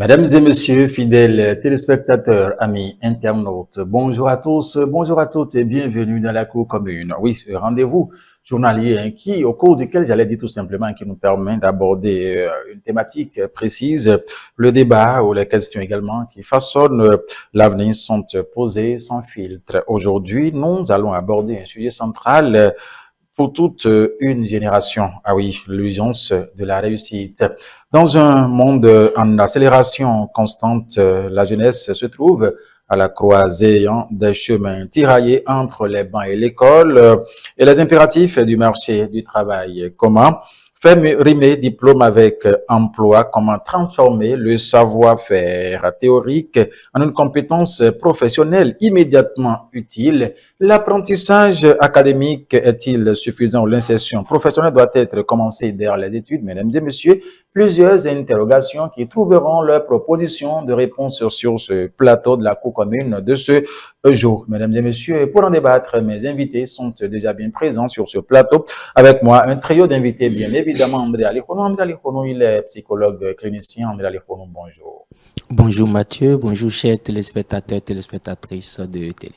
Mesdames et messieurs, fidèles téléspectateurs, amis internautes, bonjour à tous, bonjour à toutes et bienvenue dans la cour commune. Oui, ce rendez-vous journalier au cours duquel j'allais dire tout simplement, qui nous permet d'aborder une thématique précise, le débat ou les questions également qui façonnent l'avenir sont posées sans filtre. Aujourd'hui, nous allons aborder un sujet central pour toute une génération. Ah oui, l'urgence de la réussite. Dans un monde en accélération constante, la jeunesse se trouve à la croisée des chemins tiraillés entre les bancs et l'école et les impératifs du marché du travail. Comment faire rimer diplôme avec emploi? Comment transformer le savoir-faire théorique en une compétence professionnelle immédiatement utile? L'apprentissage académique est-il suffisant ou l'insertion professionnelle doit être commencée dès les études? Mesdames et messieurs, plusieurs interrogations qui trouveront leur proposition de réponse sur ce plateau de la cour commune de ce jour. Mesdames et messieurs, pour en débattre, mes invités sont déjà bien présents sur ce plateau. Avec moi, un trio d'invités, bien évidemment, André Alikhonou. André Alikhonou, il est psychologue clinicien. André Alikhonou, bonjour. Bonjour Mathieu, bonjour chers téléspectateurs, téléspectatrices de télé.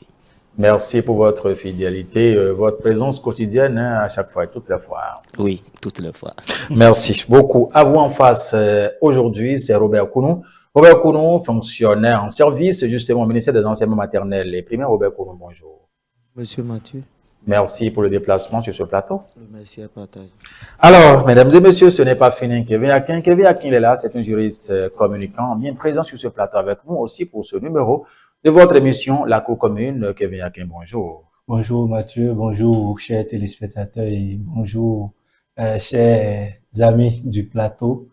Merci pour votre fidélité, votre présence quotidienne à chaque fois et toutes les fois. Oui, toutes les fois. Merci beaucoup. À vous en face aujourd'hui, c'est Robert Kounou. Robert Kounou, fonctionnaire en service justement au ministère des Enseignements maternels et primaires. Robert Kounou, bonjour. Monsieur Mathieu. Merci pour le déplacement sur ce plateau. Merci à partager. Alors, mesdames et messieurs, ce n'est pas fini. Kevin Akin est là, c'est un juriste communicant bien présent sur ce plateau avec nous aussi pour ce numéro de votre émission La Cour commune. Kevin Akin, bonjour. Bonjour Mathieu, bonjour chers téléspectateurs et bonjour chers amis du plateau.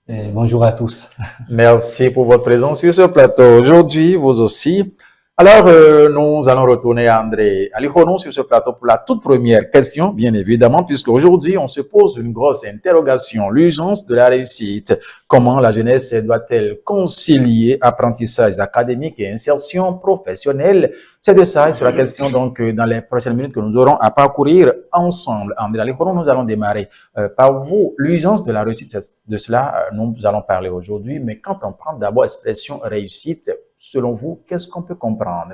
Et bonjour à tous. Merci pour votre présence sur ce plateau. Aujourd'hui, vous aussi. Alors, nous allons retourner à André Alikhonou sur ce plateau pour la toute première question, bien évidemment, puisque aujourd'hui, on se pose une grosse interrogation, l'urgence de la réussite. Comment la jeunesse doit-elle concilier apprentissage académique et insertion professionnelle? C'est de ça, et sur la question, donc, dans les prochaines minutes que nous aurons à parcourir ensemble. André Alikhonou, nous allons démarrer par vous. L'urgence de la réussite, de cela, nous allons parler aujourd'hui, mais quand on prend d'abord l'expression réussite, selon vous, qu'est-ce qu'on peut comprendre?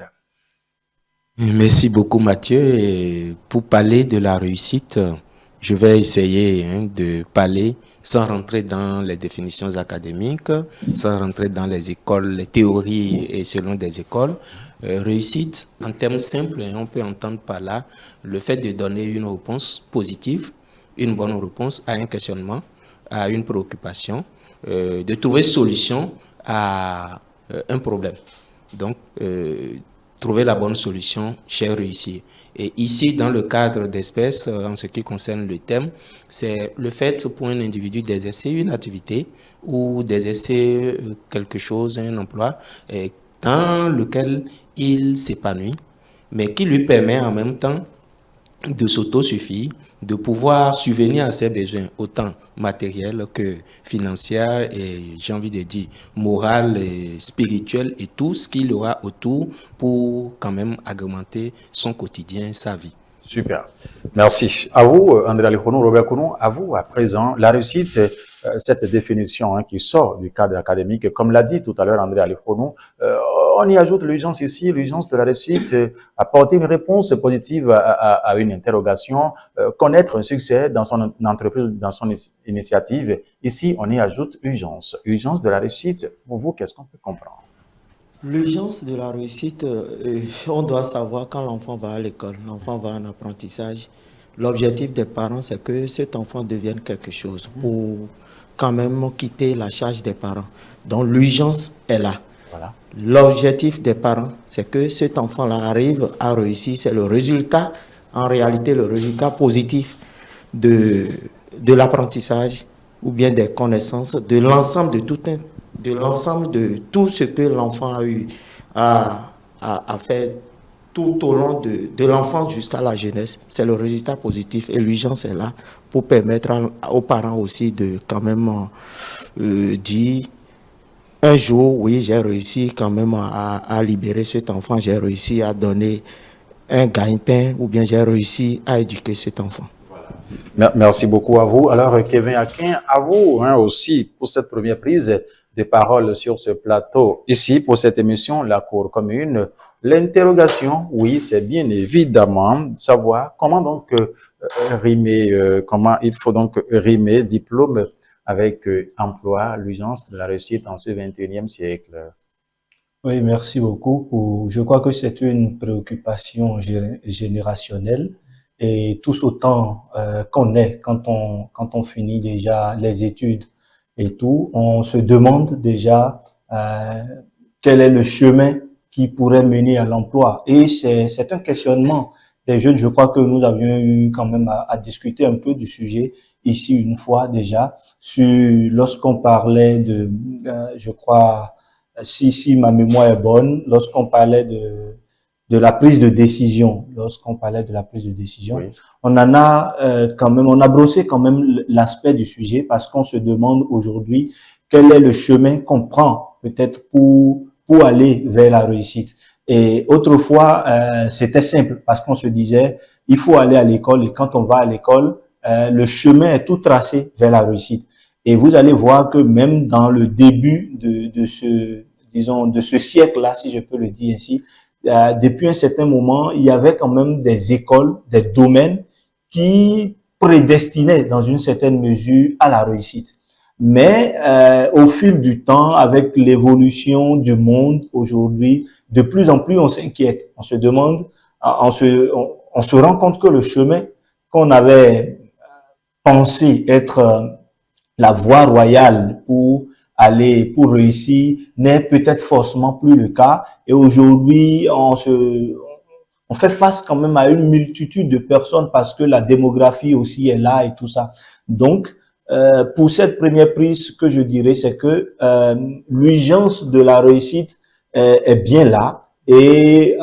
Merci beaucoup Mathieu. Et pour parler de la réussite, je vais essayer de parler sans rentrer dans les définitions académiques, sans rentrer dans les écoles, les théories et selon des écoles. Réussite, en termes simples, on peut entendre par là le fait de donner une réponse positive, une bonne réponse à un questionnement, à une préoccupation, de trouver solution à un problème. Donc, trouver la bonne solution, j'ai réussi. Et ici, dans le cadre d'espèces, en ce qui concerne le thème, c'est le fait pour un individu d'exercer une activité ou d'exercer quelque chose, un emploi, dans lequel il s'épanouit, mais qui lui permet en même temps de s'autosuffire, de pouvoir subvenir à ses besoins, autant matériels que financiers et, j'ai envie de dire, moral et spirituel et tout ce qu'il aura autour pour quand même agrémenter son quotidien, sa vie. Super. Merci. À vous, André Alikhonou, Robert Kounou, à vous, à présent, la réussite, cette définition qui sort du cadre académique, comme l'a dit tout à l'heure André Alikhonou, on y ajoute l'urgence ici, l'urgence de la réussite, apporter une réponse positive à une interrogation, connaître un succès dans son entreprise, dans son initiative. Ici, on y ajoute urgence. Urgence de la réussite, pour vous, qu'est-ce qu'on peut comprendre? L'urgence de la réussite, on doit savoir quand l'enfant va à l'école, l'enfant va en apprentissage. L'objectif des parents, c'est que cet enfant devienne quelque chose pour quand même quitter la charge des parents. Donc l'urgence est là. Voilà. L'objectif des parents, c'est que cet enfant-là arrive à réussir. C'est le résultat, en réalité, le résultat positif de l'apprentissage ou bien des connaissances, de l'ensemble de tout ce que l'enfant a eu à faire tout au long de l'enfance jusqu'à la jeunesse. C'est le résultat positif et l'urgence est là pour permettre aux parents aussi de quand même dire un jour, oui, j'ai réussi quand même à libérer cet enfant, j'ai réussi à donner un gagne-pain ou bien j'ai réussi à éduquer cet enfant. Merci beaucoup à vous. Alors, Kevin Akin, à vous aussi pour cette première prise de parole sur ce plateau. Ici, pour cette émission, la Cour commune, l'interrogation, oui, c'est bien évidemment savoir comment donc rimer, comment il faut donc rimer diplôme avec emploi, l'urgence de la réussite en ce 21e siècle. Oui, merci beaucoup. Je crois que c'est une préoccupation générationnelle et tous autant qu'on est quand on finit déjà les études et tout, on se demande déjà euh, quel est le chemin qui pourrait mener à l'emploi. Et c'est un questionnement des jeunes. Je crois que nous avions eu quand même à discuter un peu du sujet ici une fois déjà, lorsqu'on parlait je crois, si ma mémoire est bonne, lorsqu'on parlait de la prise de décision, Oui. on en a quand même, on a brossé quand même l'aspect du sujet parce qu'on se demande aujourd'hui quel est le chemin qu'on prend peut-être pour aller vers la réussite. Et autrefois, c'était simple parce qu'on se disait, il faut aller à l'école et quand on va à l'école, le chemin est tout tracé vers la réussite. Et vous allez voir que même dans le début de ce siècle-là, si je peux le dire ainsi, depuis un certain moment, il y avait quand même des écoles, des domaines qui prédestinaient dans une certaine mesure à la réussite. Mais au fil du temps, avec l'évolution du monde aujourd'hui, de plus en plus on s'inquiète. On se demande, on se rend compte que le chemin qu'on avait pensé être la voie royale pour réussir n'est peut-être forcément plus le cas. Et aujourd'hui, on fait face quand même à une multitude de personnes parce que la démographie aussi est là et tout ça. Donc, pour cette première prise, ce que je dirais, c'est que l'urgence de la réussite est bien là et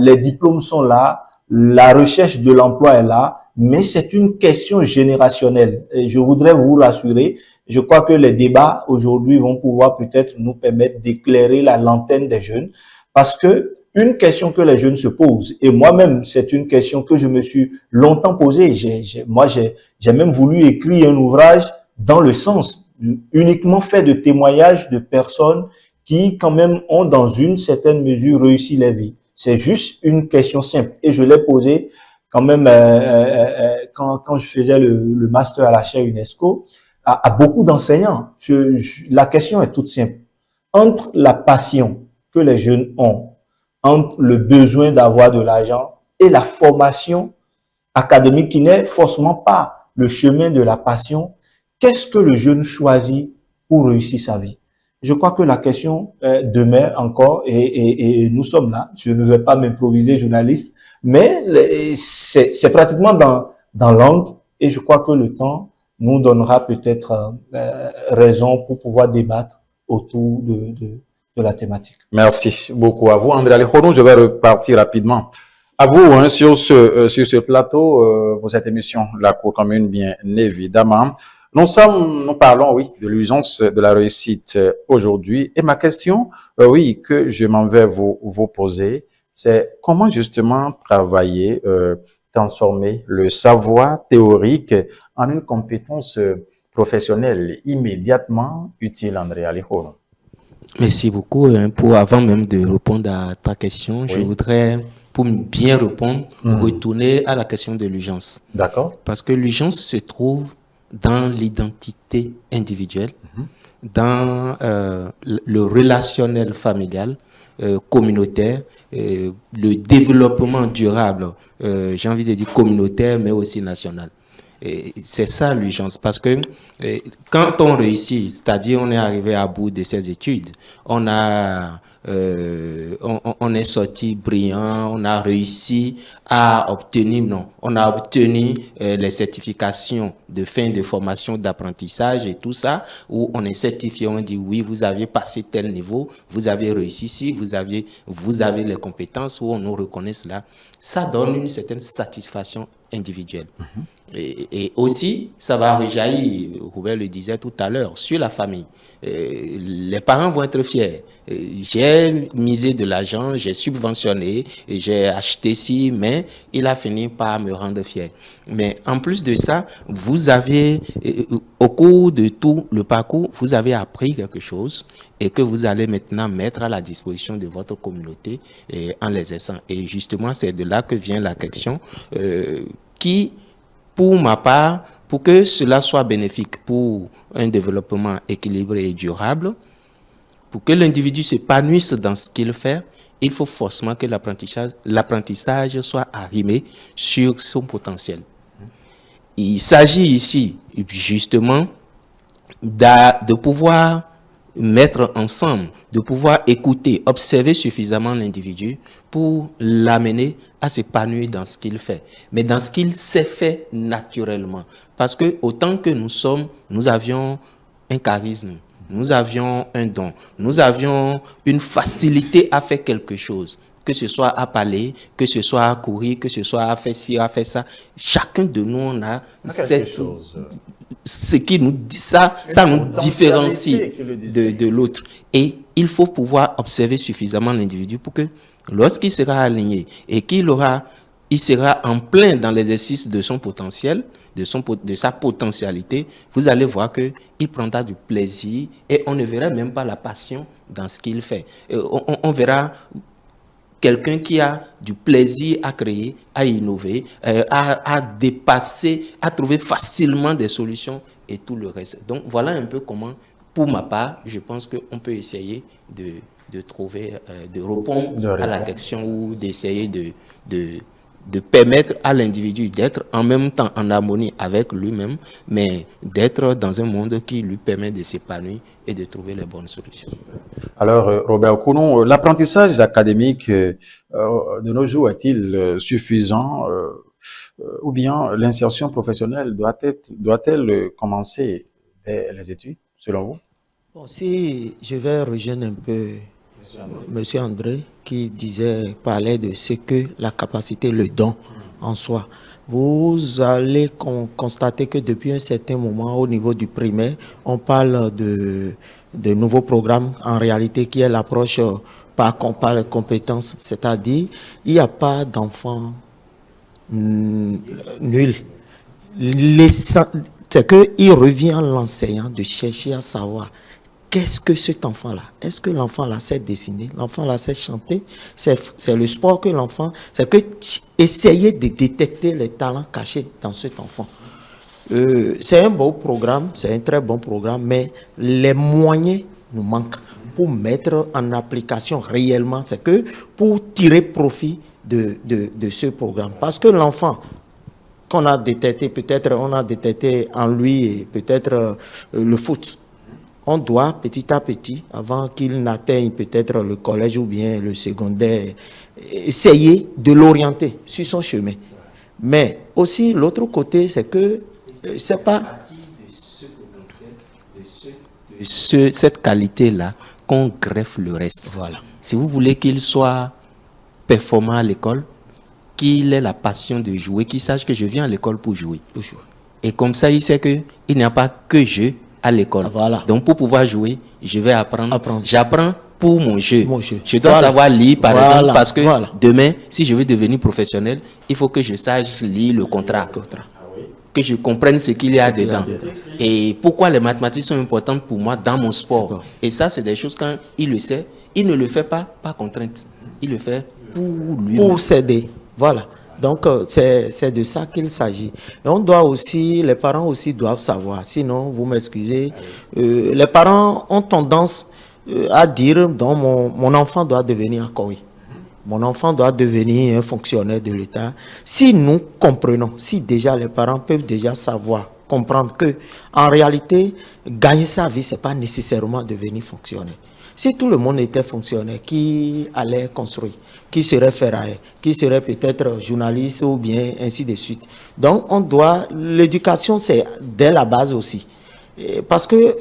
les diplômes sont là, la recherche de l'emploi est là, mais c'est une question générationnelle. Et je voudrais vous rassurer, je crois que les débats aujourd'hui vont pouvoir peut-être nous permettre d'éclairer la lanterne des jeunes, parce que une question que les jeunes se posent, et moi-même, c'est une question que je me suis longtemps posée. J'ai même voulu écrire un ouvrage dans le sens uniquement fait de témoignages de personnes qui, quand même, ont dans une certaine mesure réussi leur vie. C'est juste une question simple. Et je l'ai posée quand même quand je faisais le master à la chaire UNESCO à beaucoup d'enseignants. La question est toute simple. Entre la passion que les jeunes ont, entre le besoin d'avoir de l'argent et la formation académique qui n'est forcément pas le chemin de la passion, qu'est-ce que le jeune choisit pour réussir sa vie? Je crois que la question demeure encore et nous sommes là. Je ne vais pas m'improviser journaliste, mais c'est pratiquement dans l'angle et je crois que le temps nous donnera peut-être raison pour pouvoir débattre autour de la thématique. Merci beaucoup à vous, André Alejandro. Je vais repartir rapidement. À vous, hein, sur ce plateau, pour cette émission, la Cour commune, bien évidemment. Nous parlons, oui, de l'urgence de la réussite aujourd'hui. Et ma question, oui, que je m'en vais vous poser, c'est comment justement travailler, transformer le savoir théorique en une compétence professionnelle immédiatement utile, André Alejandro. Merci beaucoup. Avant même de répondre à ta question, oui, je voudrais, pour bien répondre, retourner à la question de l'urgence. D'accord. Parce que l'urgence se trouve dans l'identité individuelle, dans le relationnel familial, communautaire, le développement durable, j'ai envie de dire communautaire, mais aussi national. C'est ça l'urgence, parce que quand on réussit, c'est-à-dire on est arrivé à bout de ses études, on est sorti brillant, on a réussi à obtenir, on a obtenu les certifications de fin de formation d'apprentissage et tout ça, où on est certifié, on dit oui, vous avez passé tel niveau, vous avez réussi ici, vous avez les compétences, où on nous reconnaît cela. Ça donne une certaine satisfaction individuelle. Et aussi, ça va rejaillir, Robert le disait tout à l'heure, sur la famille. Les parents vont être fiers. J'ai misé de l'argent, j'ai subventionné, j'ai acheté ci, mais il a fini par me rendre fier. Mais en plus de ça, vous avez, au cours de tout le parcours, vous avez appris quelque chose et que vous allez maintenant mettre à la disposition de votre communauté en les aidant. Et justement, c'est de là que vient la question qui, pour ma part, pour que cela soit bénéfique pour un développement équilibré et durable, pour que l'individu s'épanouisse dans ce qu'il fait, il faut forcément que l'apprentissage soit arrimé sur son potentiel. Il s'agit ici, justement, de pouvoir mettre ensemble, de pouvoir écouter, observer suffisamment l'individu pour l'amener à s'épanouir dans ce qu'il fait, mais dans ce qu'il sait faire naturellement. Parce que autant que nous avions un charisme, nous avions un don, nous avions une facilité à faire quelque chose, que ce soit à parler, que ce soit à courir, que ce soit à faire ci, à faire ça. Chacun de nous, on a cette chose. Ce qui nous dit ça nous différencie de l'autre. Et il faut pouvoir observer suffisamment l'individu pour que lorsqu'il sera aligné et il sera en plein dans l'exercice de son potentiel, de sa potentialité, vous allez voir qu'il prendra du plaisir et on ne verra même pas la passion dans ce qu'il fait. On verra quelqu'un qui a du plaisir à créer, à innover, à dépasser, à trouver facilement des solutions et tout le reste. Donc voilà un peu comment, pour ma part, je pense qu'on peut essayer de trouver, de répondre à la question ou d'essayer de permettre à l'individu d'être en même temps en harmonie avec lui-même, mais d'être dans un monde qui lui permet de s'épanouir et de trouver les bonnes solutions. Alors, Robert Kounou, l'apprentissage académique de nos jours est-il suffisant ou bien l'insertion professionnelle doit-elle commencer dès les études, selon vous? Bon, si je vais rejoindre un peu Monsieur André qui parlait de ce que la capacité, le don en soi. Vous allez constater que depuis un certain moment, au niveau du primaire, on parle de nouveaux programmes, en réalité, qui est l'approche par compétences, c'est-à-dire, il n'y a pas d'enfant nul. C'est qu'il revient à l'enseignant de chercher à savoir qu'est-ce que cet enfant-là? Est-ce que l'enfant-là sait dessiner? L'enfant-là sait chanter? C'est le sport que l'enfant... C'est que essayer de détecter les talents cachés dans cet enfant. C'est un beau programme, c'est un très bon programme, mais les moyens nous manquent pour mettre en application réellement. C'est que pour tirer profit de ce programme. Parce que l'enfant qu'on a détecté, peut-être on a détecté en lui peut-être le foot. On doit petit à petit, avant qu'il n'atteigne peut-être le collège ou bien le secondaire, essayer de l'orienter sur son chemin. Mais aussi, l'autre côté, c'est que c'est pas... Cette qualité-là, qu'on greffe le reste. Voilà. Si vous voulez qu'il soit performant à l'école, qu'il ait la passion de jouer, qu'il sache que je viens à l'école pour jouer. Et comme ça, il sait qu'il n'y a pas que jeu à l'école. Voilà. Donc, pour pouvoir jouer, je vais apprendre. J'apprends pour mon jeu. Je dois savoir lire, par exemple, parce que demain, si je veux devenir professionnel, il faut que je sache lire le contrat. Que je comprenne ce qu'il y a dedans. Et pourquoi les mathématiques sont importantes pour moi dans mon sport. Et ça, c'est des choses, quand il le sait, il ne le fait pas par contrainte. Il le fait pour lui. Pour s'aider. Voilà. Donc, c'est de ça qu'il s'agit. Et on doit aussi, les parents aussi doivent savoir. Sinon, vous m'excusez, les parents ont tendance à dire, donc, mon enfant doit devenir accueilli. Mon enfant doit devenir un fonctionnaire de l'État. Si nous comprenons, si déjà les parents peuvent déjà savoir, comprendre que, en réalité, gagner sa vie, ce n'est pas nécessairement devenir fonctionnaire. Si tout le monde était fonctionnaire, qui allait construire, qui serait ferrailleur, qui serait peut-être journaliste ou bien ainsi de suite. Donc, on doit, l'éducation, c'est dès la base aussi. Parce que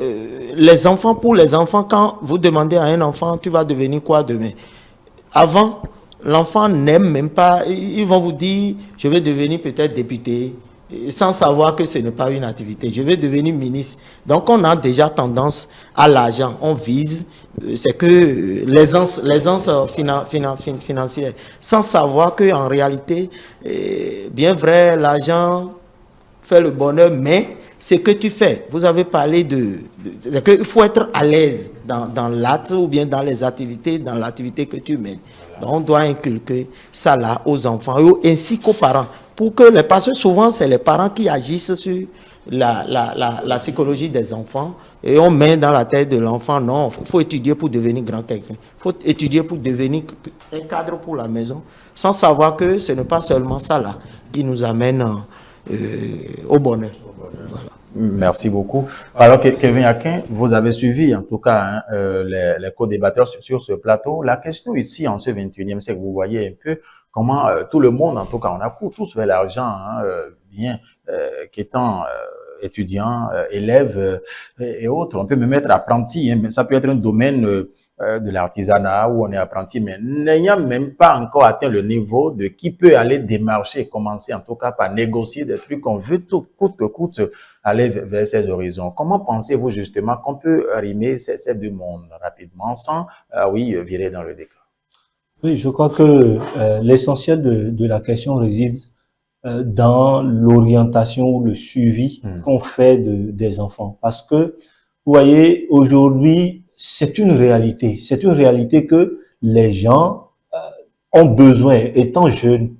les enfants, pour les enfants, quand vous demandez à un enfant, tu vas devenir quoi demain? Avant, l'enfant n'aime même pas, ils vont vous dire, je vais devenir peut-être député, sans savoir que ce n'est pas une activité. Je vais devenir ministre. Donc, on a déjà tendance à l'argent. On vise, c'est que l'aisance financière, sans savoir qu'en réalité, bien vrai, l'argent fait le bonheur, mais c'est que tu fais. Vous avez parlé qu'il faut être à l'aise dans l'acte ou bien dans les activités, dans l'activité que tu mènes. Donc, on doit inculquer ça là aux enfants ainsi qu'aux parents. Parce que souvent, c'est les parents qui agissent sur la psychologie des enfants et on met dans la tête de l'enfant, non, il faut étudier pour devenir grand quelqu'un. Il faut étudier pour devenir un cadre pour la maison, sans savoir que ce n'est pas seulement ça là qui nous amène au bonheur. Voilà. Merci beaucoup. Alors, Kevin Akin, vous avez suivi en tout cas les co-débatteurs sur ce plateau. La question ici, en ce 21e siècle, vous voyez un peu comment tout le monde, en tout cas, on accourt tous vers l'argent, bien qu'étant étudiant, élève et autres. On peut me mettre apprenti, mais ça peut être un domaine de l'artisanat où on est apprenti, mais n'ayant même pas encore atteint le niveau de qui peut aller démarcher, commencer en tout cas par négocier des trucs qu'on veut tout coûte que coûte aller vers ces horizons. Comment pensez-vous justement qu'on peut rimer ces deux mondes rapidement sans, virer dans le décor? Oui, je crois que l'essentiel de la question réside dans l'orientation ou le suivi qu'on fait des enfants. Parce que, vous voyez, aujourd'hui, c'est une réalité. C'est une réalité que les gens ont besoin, étant jeunes,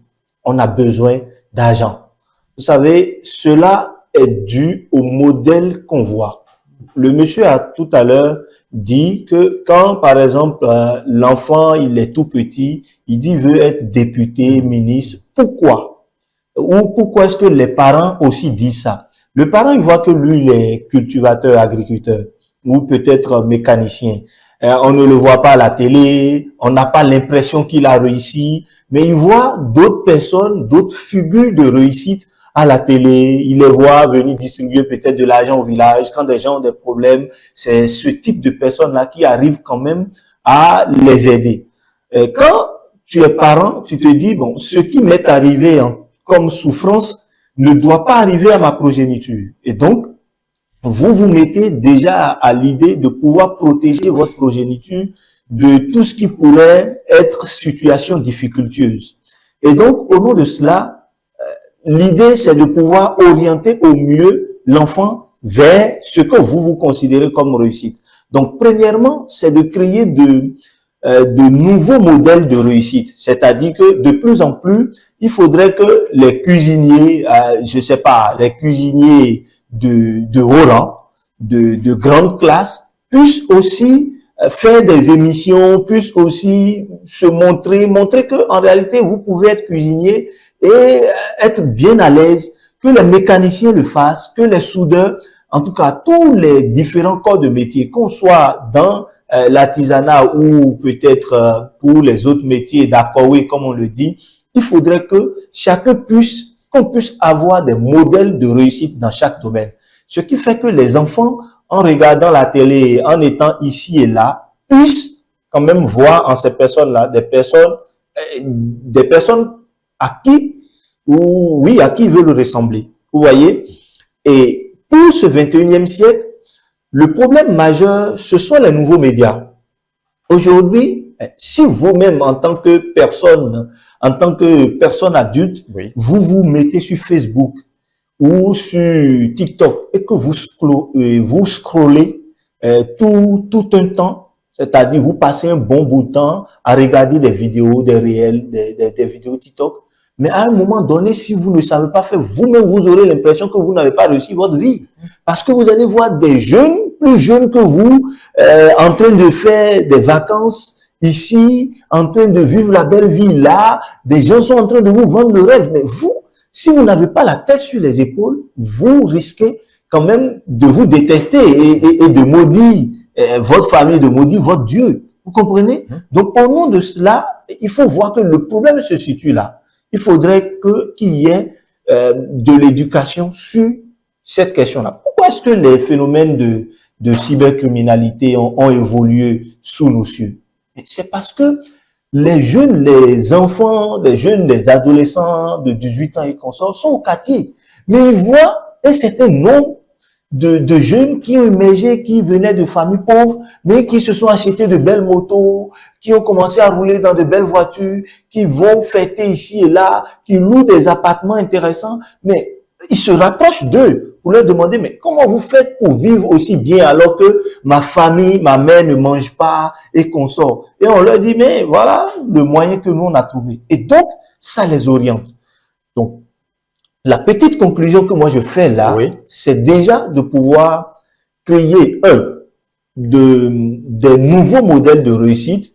on a besoin d'argent. Vous savez, cela est dû au modèle qu'on voit. Le monsieur a tout à l'heure dit que quand, par exemple, l'enfant, il est tout petit, il dit veut être député, ministre. Pourquoi? Ou pourquoi est-ce que les parents aussi disent ça? Le parent, il voit que lui, il est cultivateur, agriculteur, ou peut-être mécanicien. On ne le voit pas à la télé, on n'a pas l'impression qu'il a réussi, mais il voit d'autres personnes, d'autres figures de réussite à la télé, il les voit venir distribuer peut-être de l'argent au village. Quand des gens ont des problèmes, c'est ce type de personnes-là qui arrivent quand même à les aider. Et quand tu es parent, tu te dis, bon, ce qui m'est arrivé comme souffrance ne doit pas arriver à ma progéniture. Et donc, vous vous mettez déjà à l'idée de pouvoir protéger votre progéniture de tout ce qui pourrait être situation difficultueuse. Et donc, au nom de cela, l'idée, c'est de pouvoir orienter au mieux l'enfant vers ce que vous considérez comme réussite. Donc, premièrement, c'est de créer de nouveaux modèles de réussite. C'est-à-dire que de plus en plus, il faudrait que les cuisiniers, les cuisiniers de haut rang, de grande classe, puissent aussi faire des émissions, puissent aussi se montrer que en réalité, vous pouvez être cuisinier et être bien à l'aise, que les mécaniciens le fassent, que les soudeurs, en tout cas tous les différents corps de métier, qu'on soit dans l'artisanat ou peut-être pour les autres métiers d'akawé, comme on le dit, il faudrait que qu'on puisse avoir des modèles de réussite dans chaque domaine. Ce qui fait que les enfants, en regardant la télé, en étant ici et là, puissent quand même voir en ces personnes-là des personnes à qui ils veulent ressembler. Vous voyez? Et pour ce 21e siècle, le problème majeur, ce sont les nouveaux médias. Aujourd'hui, si vous-même, en tant que personne adulte, oui, vous vous mettez sur Facebook ou sur TikTok et que vous scrollez tout un temps, c'est-à-dire vous passez un bon bout de temps à regarder des vidéos, des réels, des vidéos TikTok, mais à un moment donné, si vous ne savez pas faire, vous-même, vous aurez l'impression que vous n'avez pas réussi votre vie. Parce que vous allez voir des jeunes, plus jeunes que vous, en train de faire des vacances ici, en train de vivre la belle vie là. Des gens sont en train de vous vendre le rêve. Mais vous, si vous n'avez pas la tête sur les épaules, vous risquez quand même de vous détester et de maudire votre famille, de maudire votre Dieu. Vous comprenez? Donc, au nom de cela, il faut voir que le problème se situe là. Il faudrait qu'il y ait de l'éducation sur cette question-là. Pourquoi est-ce que les phénomènes de cybercriminalité ont évolué sous nos cieux? C'est parce que les jeunes, les enfants, les jeunes, les adolescents de 18 ans et consorts sont au quartier. Mais il voit un certain nombre de jeunes qui ont émergé, qui venaient de familles pauvres, mais qui se sont achetés de belles motos, qui ont commencé à rouler dans de belles voitures, qui vont fêter ici et là, qui louent des appartements intéressants, mais ils se rapprochent d'eux pour leur demander, mais comment vous faites pour vivre aussi bien alors que ma famille, ma mère ne mange pas et qu'on sort? Et on leur dit, mais voilà le moyen que nous on a trouvé. Et donc, ça les oriente. Donc, la petite conclusion que moi je fais là, Oui. c'est déjà de pouvoir créer des nouveaux modèles de réussite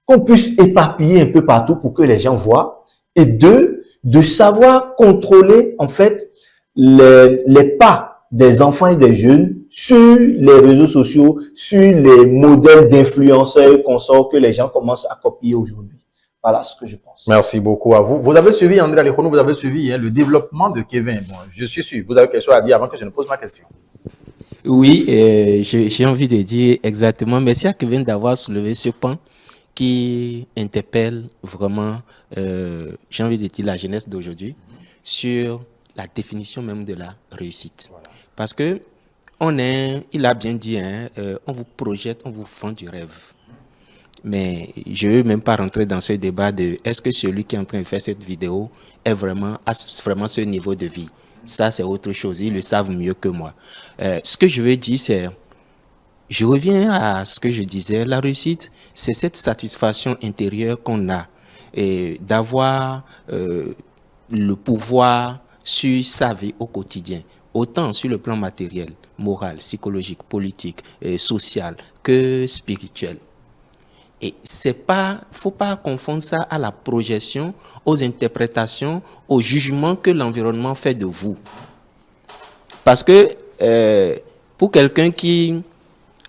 qu'on puisse éparpiller un peu partout pour que les gens voient, et deux, de savoir contrôler en fait les pas des enfants et des jeunes sur les réseaux sociaux, sur les modèles d'influenceurs qu'on sort que les gens commencent à copier aujourd'hui. Voilà ce que je pense. Merci beaucoup à vous. Vous avez suivi, André Alikhonou, vous avez suivi le développement de Kevin. Bon, je suis sûr, vous avez quelque chose à dire avant que je ne pose ma question. Oui, j'ai envie de dire exactement. Merci à Kevin d'avoir soulevé ce point qui interpelle vraiment, j'ai envie de dire, la jeunesse d'aujourd'hui sur la définition même de la réussite. Voilà. Parce que il a bien dit, on vous projette, on vous vend du rêve. Mais je ne veux même pas rentrer dans ce débat de est-ce que celui qui est en train de faire cette vidéo a vraiment ce niveau de vie. Ça, c'est autre chose. Ils le savent mieux que moi. Ce que je veux dire, c'est, je reviens à ce que je disais, la réussite, c'est cette satisfaction intérieure qu'on a et d'avoir le pouvoir sur sa vie au quotidien, autant sur le plan matériel, moral, psychologique, politique, social que spirituel. Et faut pas confondre ça à la projection, aux interprétations, au jugement que l'environnement fait de vous. Parce que pour quelqu'un qui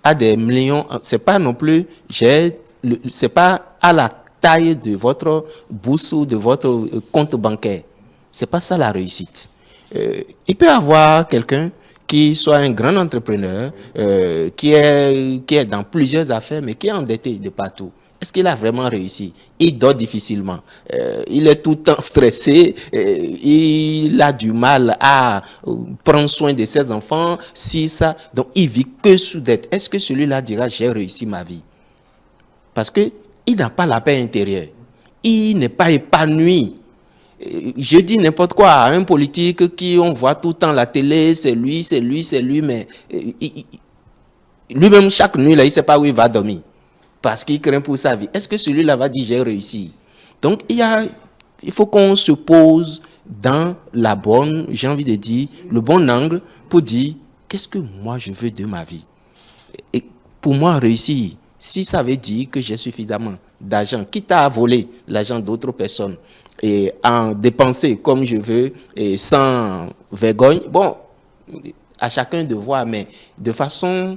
a des millions, c'est pas non plus, c'est pas à la taille de votre bourse ou de votre compte bancaire. C'est pas ça la réussite. Il peut y avoir quelqu'un qui soit un grand entrepreneur, qui est dans plusieurs affaires, mais qui est endetté de partout. Est-ce qu'il a vraiment réussi? Il dort difficilement. Il est tout le temps stressé. Il a du mal à prendre soin de ses enfants. Si ça, donc il vit que sous dette. Est-ce que celui-là dira j'ai réussi ma vie? Parce que il n'a pas la paix intérieure. Il n'est pas épanoui. Je dis n'importe quoi à un politique qui on voit tout le temps la télé, c'est lui, mais lui-même chaque nuit là, il ne sait pas où il va dormir parce qu'il craint pour sa vie. Est-ce que celui-là va dire j'ai réussi? Donc il faut qu'on se pose dans la bonne, j'ai envie de dire, le bon angle pour dire qu'est-ce que moi je veux de ma vie. Et pour moi réussir, si ça veut dire que j'ai suffisamment d'argent, quitte à voler l'argent d'autres personnes, et en dépenser comme je veux et sans vergogne. Bon, à chacun de voir, mais de façon,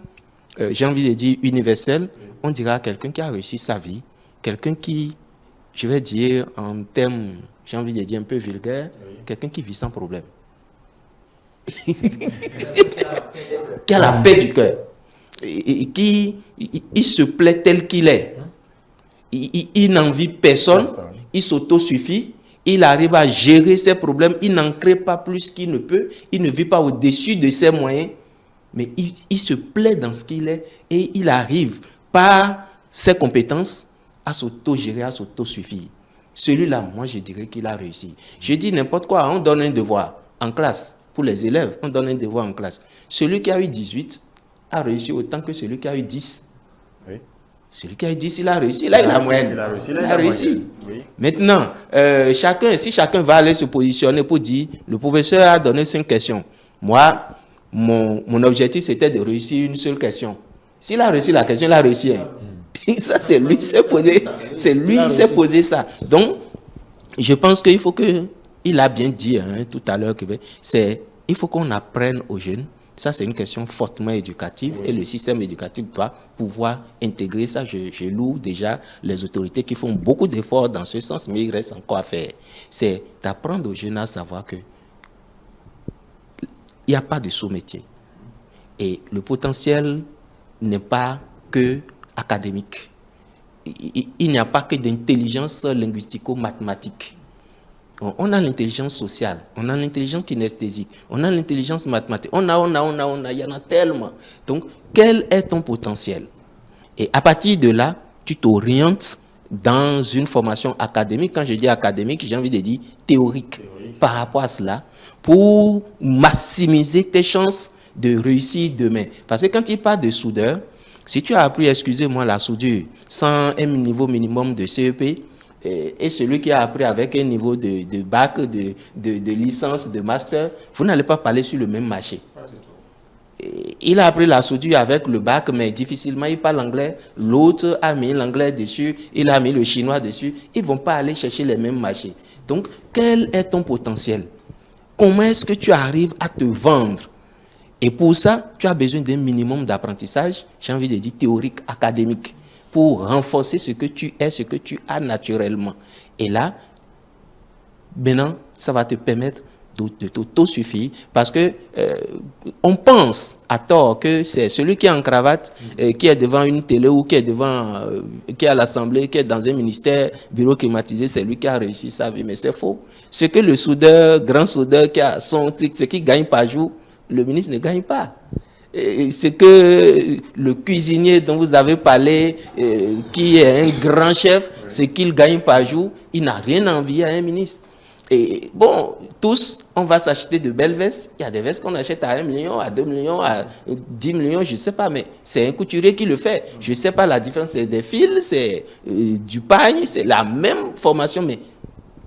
j'ai envie de dire, universelle, on dira quelqu'un qui a réussi sa vie, quelqu'un qui, je vais dire en termes, j'ai envie de dire un peu vulgaire, quelqu'un qui vit sans problème. Qui a la paix du cœur. Et qui il se plaît tel qu'il est. Il n'envie personne, il s'autosuffit, il arrive à gérer ses problèmes, il n'en crée pas plus qu'il ne peut, il ne vit pas au-dessus de ses moyens, mais il se plaît dans ce qu'il est et il arrive par ses compétences à s'auto-gérer, à s'autosuffire. Celui-là, moi je dirais qu'il a réussi. Je dis n'importe quoi, on donne un devoir en classe, pour les élèves, on donne un devoir en classe. Celui qui a eu 18 a réussi autant que celui qui a eu 10. Oui. Celui qui a eu 10, il a réussi. Là, il a la moyenne. Il a réussi. Oui. Maintenant, si chacun va aller se positionner pour dire, le professeur a donné 5 questions. Moi, mon objectif, c'était de réussir une seule question. S'il a réussi la question, il a réussi. Hein. Ça, c'est lui qui s'est posé. C'est lui qui s'est posé ça. Donc, je pense qu'il faut que, il a bien dit tout à l'heure, il faut qu'on apprenne aux jeunes. Ça, c'est une question fortement éducative et le système éducatif doit pouvoir intégrer ça. Je loue déjà les autorités qui font beaucoup d'efforts dans ce sens, mais il reste encore à faire. C'est d'apprendre aux jeunes à savoir que il n'y a pas de sous-métier. Et le potentiel n'est pas que académique. Il n'y a pas que d'intelligence linguistico-mathématique. On a l'intelligence sociale, on a l'intelligence kinesthésique, on a l'intelligence mathématique, il y en a tellement. Donc, quel est ton potentiel? Et à partir de là, tu t'orientes dans une formation académique. Quand je dis académique, j'ai envie de dire théorique. Par rapport à cela, pour maximiser tes chances de réussir demain. Parce que quand il parle de soudeur, si tu as appris, excusez-moi, la soudure sans un niveau minimum de CEP, et celui qui a appris avec un niveau de bac, de licence, de master, vous n'allez pas parler sur le même marché. Il a appris la soudure avec le bac, mais difficilement il parle anglais. L'autre a mis l'anglais dessus, il a mis le chinois dessus. Ils ne vont pas aller chercher les mêmes marchés. Donc, quel est ton potentiel? Comment est-ce que tu arrives à te vendre? Et pour ça, tu as besoin d'un minimum d'apprentissage, j'ai envie de dire théorique, académique, pour renforcer ce que tu es, ce que tu as naturellement. Et là, maintenant, ça va te permettre de t'auto-suffire, parce que on pense à tort que c'est celui qui est en cravate, qui est devant une télé ou qui est devant, qui est à l'Assemblée, qui est dans un ministère, bureau climatisé, c'est lui qui a réussi sa vie, mais c'est faux. Ce que le soudeur, grand soudeur qui a son truc, ce qui gagne par jour, le ministre ne gagne pas. Ce que le cuisinier dont vous avez parlé, qui est un grand chef, ce qu'il gagne par jour, il n'a rien à envier à un ministre. Et bon, tous, on va s'acheter de belles vestes. Il y a des vestes qu'on achète à 1 million, à 2 millions, à 10 millions, je ne sais pas, mais c'est un couturier qui le fait. Je ne sais pas la différence, c'est des fils, c'est du pagne, c'est la même formation, mais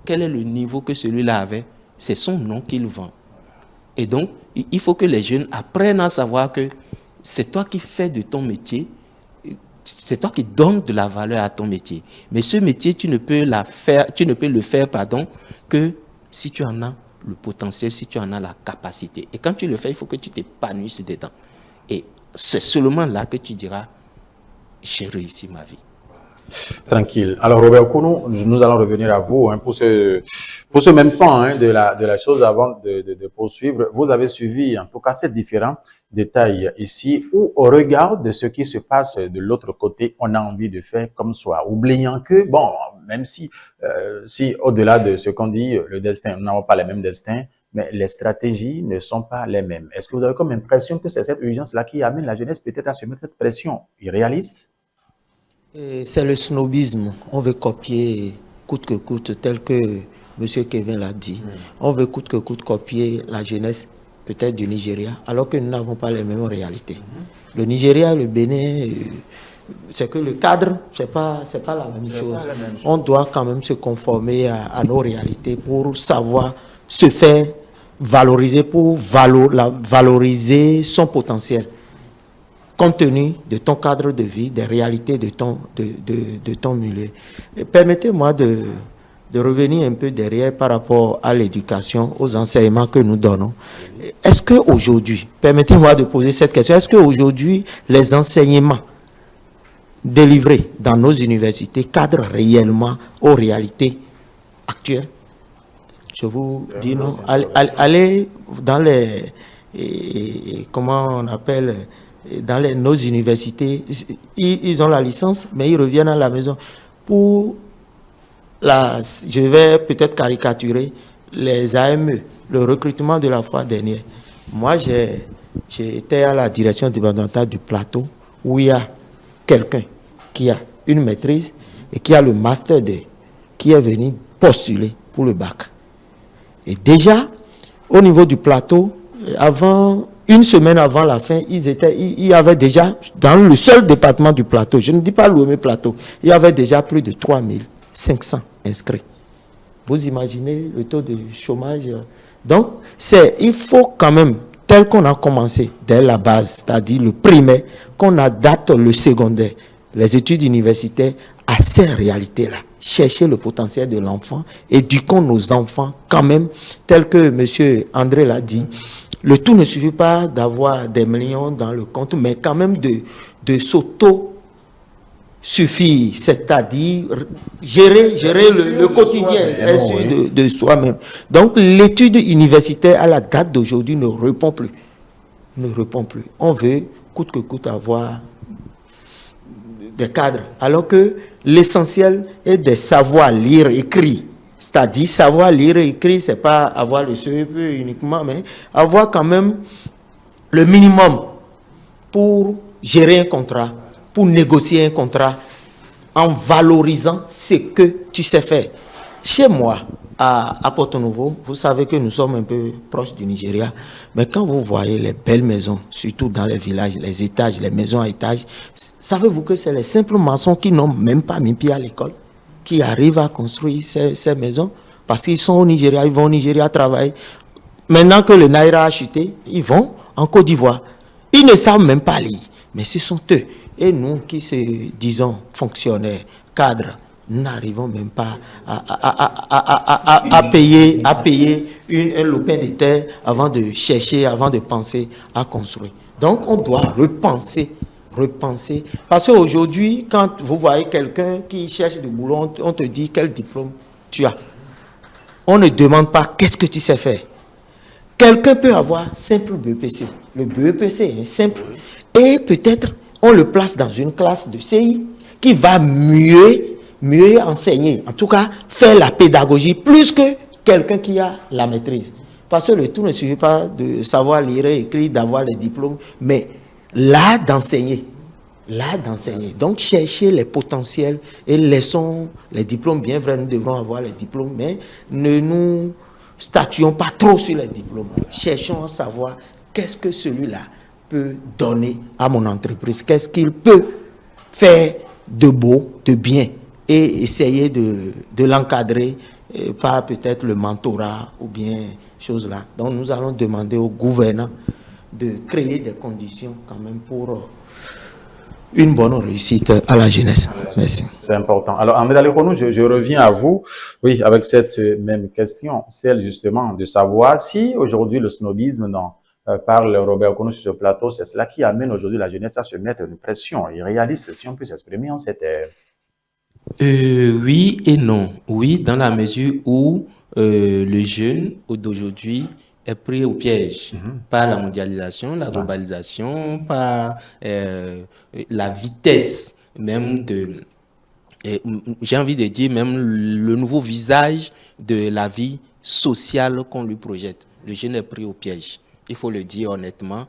quel est le niveau que celui-là avait? C'est son nom qu'il vend. Et donc, il faut que les jeunes apprennent à savoir que c'est toi qui fais de ton métier, c'est toi qui donnes de la valeur à ton métier. Mais ce métier, tu ne peux le faire que si tu en as le potentiel, si tu en as la capacité. Et quand tu le fais, il faut que tu t'épanouisses dedans. Et c'est seulement là que tu diras, j'ai réussi ma vie. Tranquille. Alors, Robert Kounou, nous allons revenir à vous pour ce même pan de la chose avant de poursuivre. Vous avez suivi, en tout cas, ces différents détails ici où, au regard de ce qui se passe de l'autre côté, on a envie de faire comme soi, oubliant que, bon, même si au-delà de ce qu'on dit, le destin, nous n'avons pas les mêmes destins, mais les stratégies ne sont pas les mêmes. Est-ce que vous avez comme impression que c'est cette urgence-là qui amène la jeunesse peut-être à se mettre cette pression irréaliste? C'est le snobisme. On veut copier coûte que coûte, tel que M. Kevin l'a dit. On veut coûte que coûte copier la jeunesse peut-être du Nigeria, alors que nous n'avons pas les mêmes réalités. Le Nigeria, le Bénin, c'est que le cadre, c'est pas la même chose. On doit quand même se conformer à nos réalités pour savoir se faire valoriser, pour valoriser son potentiel, compte tenu de ton cadre de vie, des réalités de ton milieu. Permettez-moi de revenir un peu derrière par rapport à l'éducation, aux enseignements que nous donnons. Est-ce qu'aujourd'hui, permettez-moi de poser cette question, est-ce qu'aujourd'hui, les enseignements délivrés dans nos universités cadrent réellement aux réalités actuelles? Je vous dis non. Allez dans les... comment on appelle... Dans nos universités, ils ont la licence, mais ils reviennent à la maison. Je vais peut-être caricaturer les AME, le recrutement de la fois dernière. Moi, j'étais à la direction départementale du Plateau, où il y a quelqu'un qui a une maîtrise et qui a le master 2, qui est venu postuler pour le bac. Et déjà, au niveau du Plateau, une semaine avant la fin, il y avait déjà, dans le seul département du Plateau, je ne dis pas l'Ouémé Plateau, il y avait déjà plus de 3500 inscrits. Vous imaginez le taux de chômage? Donc, il faut quand même, tel qu'on a commencé dès la base, c'est-à-dire le primaire, qu'on adapte le secondaire, les études universitaires à ces réalités-là. Chercher le potentiel de l'enfant, éduquons nos enfants quand même, tel que M. André l'a dit. Le tout ne suffit pas d'avoir des millions dans le compte, mais quand même de s'auto-suffire, c'est-à-dire gérer le quotidien de soi-même. Donc l'étude universitaire à la date d'aujourd'hui ne répond plus. On veut coûte que coûte avoir des cadres, alors que l'essentiel est de savoir lire, écrire. C'est-à-dire savoir lire et écrire, c'est pas avoir le CEP uniquement, mais avoir quand même le minimum pour gérer un contrat, pour négocier un contrat, en valorisant ce que tu sais faire. Chez moi, à Porto-Novo, vous savez que nous sommes un peu proches du Nigeria, mais quand vous voyez les belles maisons, surtout dans les villages, les étages, les maisons à étages, savez-vous que c'est les simples maçons qui n'ont même pas mis pied à l'école qui arrivent à construire ces maisons, parce qu'ils sont au Nigeria, ils vont au Nigeria travailler. Maintenant que le Naira a chuté, ils vont en Côte d'Ivoire. Ils ne savent même pas lire, mais ce sont eux. Et nous qui se disons fonctionnaires, cadres, nous n'arrivons même pas à payer un lopin de terre avant de chercher, avant de penser à construire. Donc on doit repenser. Parce qu'aujourd'hui, quand vous voyez quelqu'un qui cherche du boulot, on te dit quel diplôme tu as. On ne demande pas qu'est-ce que tu sais faire. Quelqu'un peut avoir simple BEPC. Le BEPC est simple. Et peut-être on le place dans une classe de CI qui va mieux enseigner. En tout cas, faire la pédagogie plus que quelqu'un qui a la maîtrise. Parce que le tout ne suffit pas de savoir lire et écrire, d'avoir les diplômes, mais là d'enseigner. Donc, chercher les potentiels et laissons les diplômes. Bien vrai, nous devrons avoir les diplômes, mais ne nous statuons pas trop sur les diplômes. Cherchons à savoir qu'est-ce que celui-là peut donner à mon entreprise, qu'est-ce qu'il peut faire de beau, de bien, et essayer de l'encadrer par peut-être le mentorat ou bien choses là. Donc, nous allons demander au gouvernant de créer des conditions quand même pour une bonne réussite à la jeunesse. Merci. C'est important. Alors, Ahmed Ali Konou, je reviens à vous, oui, avec cette même question, celle justement de savoir si aujourd'hui le snobisme dont parle Robert Konou sur ce plateau, c'est cela qui amène aujourd'hui la jeunesse à se mettre une pression irréaliste, si on peut s'exprimer en cette ère. Oui et non. Oui, dans la mesure où le jeune d'aujourd'hui est pris au piège par la mondialisation, la globalisation, par la vitesse même de, j'ai envie de dire, même le nouveau visage de la vie sociale qu'on lui projette. Le jeune est pris au piège. Il faut le dire honnêtement,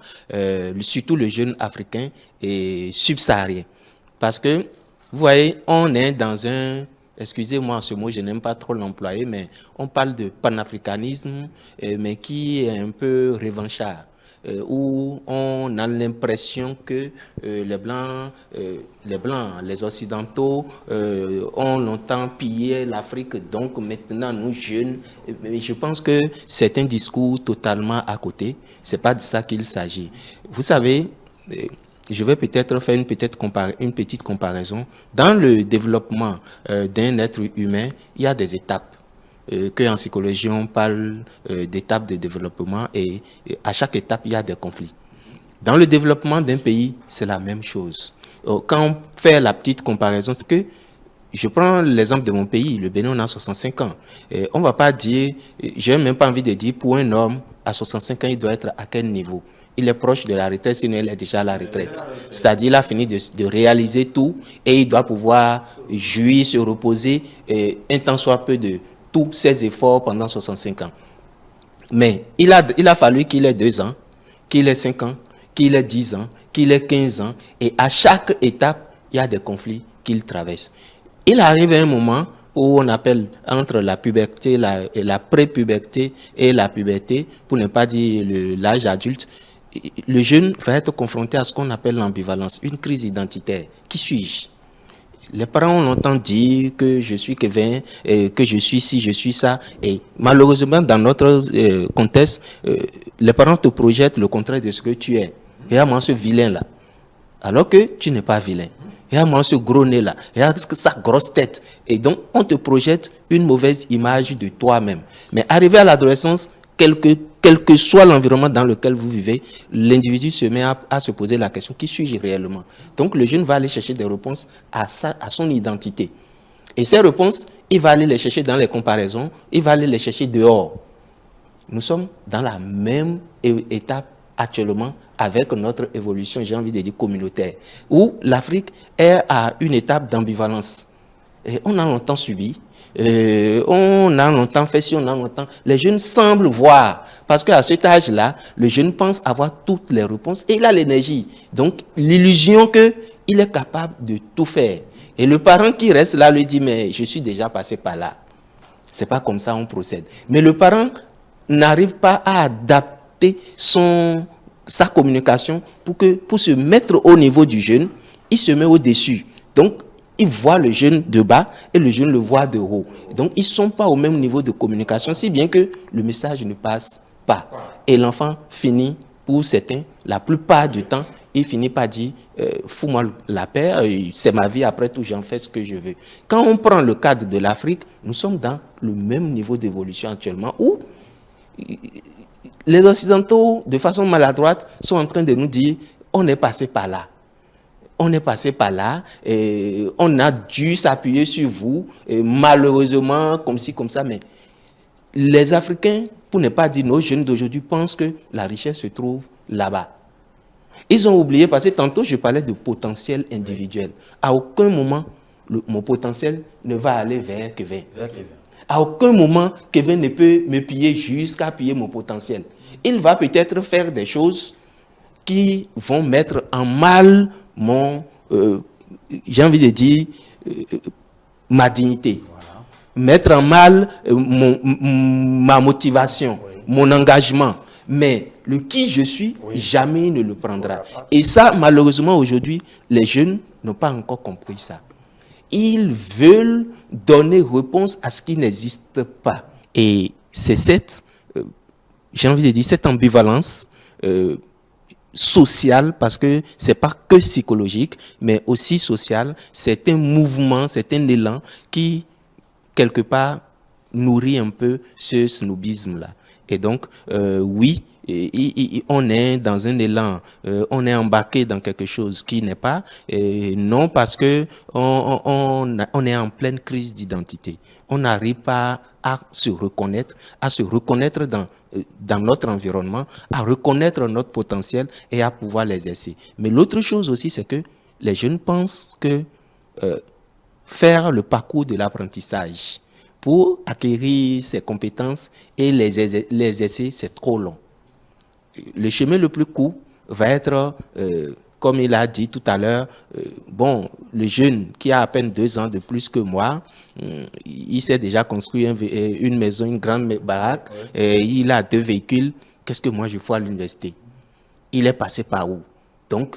surtout le jeune africain et subsaharien. Parce que, vous voyez, on est dans un... Excusez-moi ce mot, je n'aime pas trop l'employer, mais on parle de panafricanisme, mais qui est un peu revanchard, où on a l'impression que les Blancs, les Occidentaux ont longtemps pillé l'Afrique, donc maintenant nous jeunes, mais je pense que c'est un discours totalement à côté, c'est pas de ça qu'il s'agit. Vous savez, je vais peut-être faire une petite comparaison. Dans le développement d'un être humain, il y a des étapes. En psychologie, on parle d'étapes de développement et à chaque étape, il y a des conflits. Dans le développement d'un pays, c'est la même chose. Quand on fait la petite comparaison, c'est que je prends l'exemple de mon pays, le Bénin, on a 65 ans. On ne va pas dire, je n'ai même pas envie de dire, pour un homme, à 65 ans, il doit être à quel niveau? Il est proche de la retraite, sinon il est déjà à la retraite. C'est-à-dire il a fini de réaliser tout et il doit pouvoir jouir, se reposer un temps soit peu de tous ses efforts pendant 65 ans. Mais il a fallu qu'il ait 2 ans, qu'il ait 5 ans, qu'il ait 10 ans, qu'il ait 15 ans. Et à chaque étape, il y a des conflits qu'il traverse. Il arrive à un moment où on appelle entre la puberté, la pré-puberté et la puberté, pour ne pas dire l'âge adulte, le jeune va être confronté à ce qu'on appelle l'ambivalence, une crise identitaire. Qui suis-je? Les parents ont longtemps dit que je suis Kevin, que je suis ci, je suis ça. Et malheureusement, dans notre contexte, les parents te projettent le contraire de ce que tu es. Regarde-moi ce vilain-là. Alors que tu n'es pas vilain. Regarde-moi ce gros nez-là. Regarde sa grosse tête. Et donc, on te projette une mauvaise image de toi-même. Mais arrivé à l'adolescence, quel que soit l'environnement dans lequel vous vivez, l'individu se met à se poser la question, qui suis-je réellement? Donc le jeune va aller chercher des réponses à son identité. Et ces réponses, il va aller les chercher dans les comparaisons, il va aller les chercher dehors. Nous sommes dans la même étape actuellement avec notre évolution, j'ai envie de dire communautaire, où l'Afrique est à une étape d'ambivalence. on a longtemps subi. On a longtemps fait ci, on a longtemps. Les jeunes semblent voir, parce qu'à cet âge-là, le jeune pense avoir toutes les réponses et il a l'énergie. Donc, l'illusion qu'il est capable de tout faire. Et le parent qui reste là lui dit, mais je suis déjà passé par là. C'est pas comme ça on procède. Mais le parent n'arrive pas à adapter sa communication pour se mettre au niveau du jeune. Il se met au-dessus. Donc, il voit le jeune de bas et le jeune le voit de haut. Donc, ils ne sont pas au même niveau de communication, si bien que le message ne passe pas. Et l'enfant finit, pour certains, la plupart du temps, il finit par dire fous-moi la paix, c'est ma vie, après tout, j'en fais ce que je veux. Quand on prend le cadre de l'Afrique, nous sommes dans le même niveau d'évolution actuellement où les Occidentaux, de façon maladroite, sont en train de nous dire on est passé par là. On est passé par là, et on a dû s'appuyer sur vous, et malheureusement, comme ci, comme ça, mais les Africains, pour ne pas dire nos jeunes d'aujourd'hui, pensent que la richesse se trouve là-bas. Ils ont oublié, parce que tantôt je parlais de potentiel individuel. À aucun moment, mon potentiel ne va aller vers Kevin. À aucun moment, Kevin ne peut me piller jusqu'à piller mon potentiel. Il va peut-être faire des choses qui vont mettre en mal j'ai envie de dire, ma dignité. Voilà. Mettre en mal ma motivation, mon engagement. Mais le qui je suis, jamais il ne le prendra. Et ça, malheureusement, aujourd'hui, les jeunes n'ont pas encore compris ça. Ils veulent donner réponse à ce qui n'existe pas. Et c'est cette, j'ai envie de dire, cette ambivalence social, parce que c'est pas que psychologique, mais aussi social. C'est un mouvement, c'est un élan qui, quelque part, nourrit un peu ce snobisme-là. Et donc, oui, on est dans un élan, on est embarqué dans quelque chose qui n'est pas, non parce que on est en pleine crise d'identité. On n'arrive pas à se reconnaître dans notre environnement, à reconnaître notre potentiel et à pouvoir l'exercer. Mais l'autre chose aussi, c'est que les jeunes pensent que faire le parcours de l'apprentissage pour acquérir ces compétences et les exercer, c'est trop long. Le chemin le plus court va être, comme il a dit tout à l'heure, bon, le jeune qui a à peine 2 ans de plus que moi, il s'est déjà construit une maison, une grande baraque, il a 2 véhicules. Qu'est-ce que moi je fais à l'université? Il est passé par où? Donc,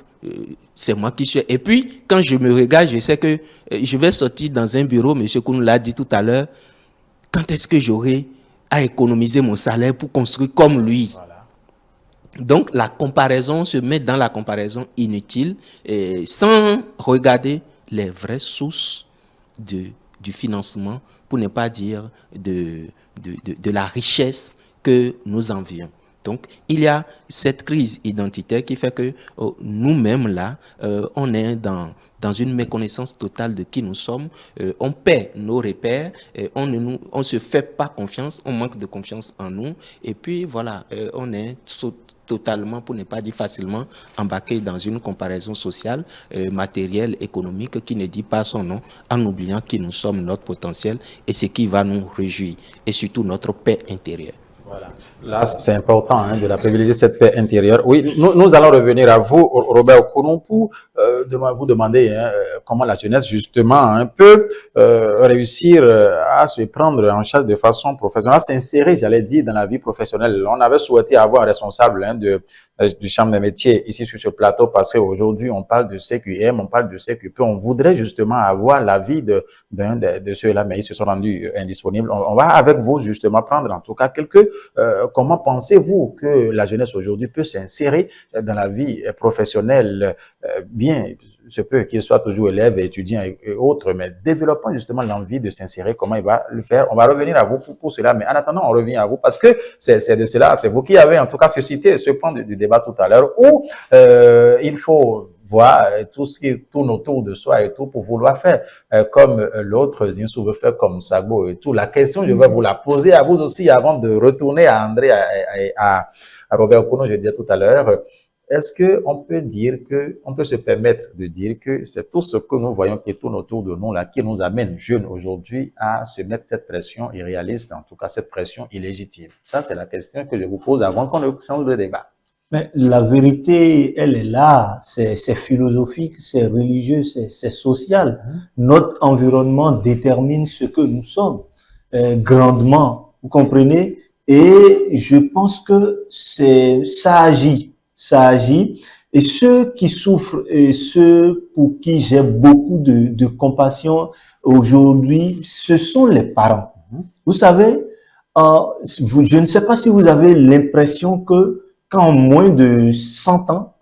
c'est moi qui suis. Et puis, quand je me regarde, je sais que je vais sortir dans un bureau, M. Kounou l'a dit tout à l'heure, quand est-ce que j'aurai à économiser mon salaire pour construire comme lui? Voilà. Donc, la comparaison, se met dans la comparaison inutile, sans regarder les vraies sources du financement, pour ne pas dire de la richesse que nous envions. Donc, il y a cette crise identitaire qui fait que nous-mêmes, là, on est dans une méconnaissance totale de qui nous sommes. On perd nos repères, on ne se fait pas confiance, on manque de confiance en nous. Et puis, voilà, on est totalement, pour ne pas dire facilement, embarqué dans une comparaison sociale, matérielle, économique, qui ne dit pas son nom, en oubliant qui nous sommes, notre potentiel, et ce qui va nous réjouir, et surtout notre paix intérieure. Voilà. Là, c'est important de la privilégier, cette paix intérieure. Oui, nous allons revenir à vous, Robert Kounou, pour vous demander comment la jeunesse, justement, peut réussir à se prendre en charge de façon professionnelle, à s'insérer, j'allais dire, dans la vie professionnelle. On avait souhaité avoir un responsable du champ des métiers ici sur ce plateau, parce qu'aujourd'hui, on parle de CQM, on parle de CQP. On voudrait justement avoir l'avis de ceux-là, mais ils se sont rendus indisponibles. On va, avec vous, justement, prendre en tout cas quelques... comment pensez-vous que la jeunesse aujourd'hui peut s'insérer dans la vie professionnelle, bien, se peut qu'il soit toujours élève, étudiant et autres, mais développant justement l'envie de s'insérer, comment il va le faire? On va revenir à vous pour cela, mais en attendant, on revient à vous parce que c'est de cela, c'est vous qui avez en tout cas suscité ce point du débat tout à l'heure où il faut voir tout ce qui tourne autour de soi et tout pour vouloir faire comme l'autre Zinsou veut faire comme Sago et tout. La question, je vais vous la poser à vous aussi avant de retourner à André, à Robert Kounou, je disais tout à l'heure. est-ce qu'on peut dire on peut se permettre de dire que c'est tout ce que nous voyons qui tourne autour de nous là, qui nous amène jeunes aujourd'hui à se mettre cette pression irréaliste, en tout cas cette pression illégitime? Ça, c'est la question que je vous pose avant qu'on ne change le débat. Mais la vérité, elle est là, c'est philosophique, c'est religieux, c'est social. Notre environnement détermine ce que nous sommes grandement, vous comprenez? Et je pense que ça agit. Et ceux qui souffrent et ceux pour qui j'ai beaucoup de compassion aujourd'hui, ce sont les parents. Vous savez, je ne sais pas si vous avez l'impression que qu'en moins de 100 ans,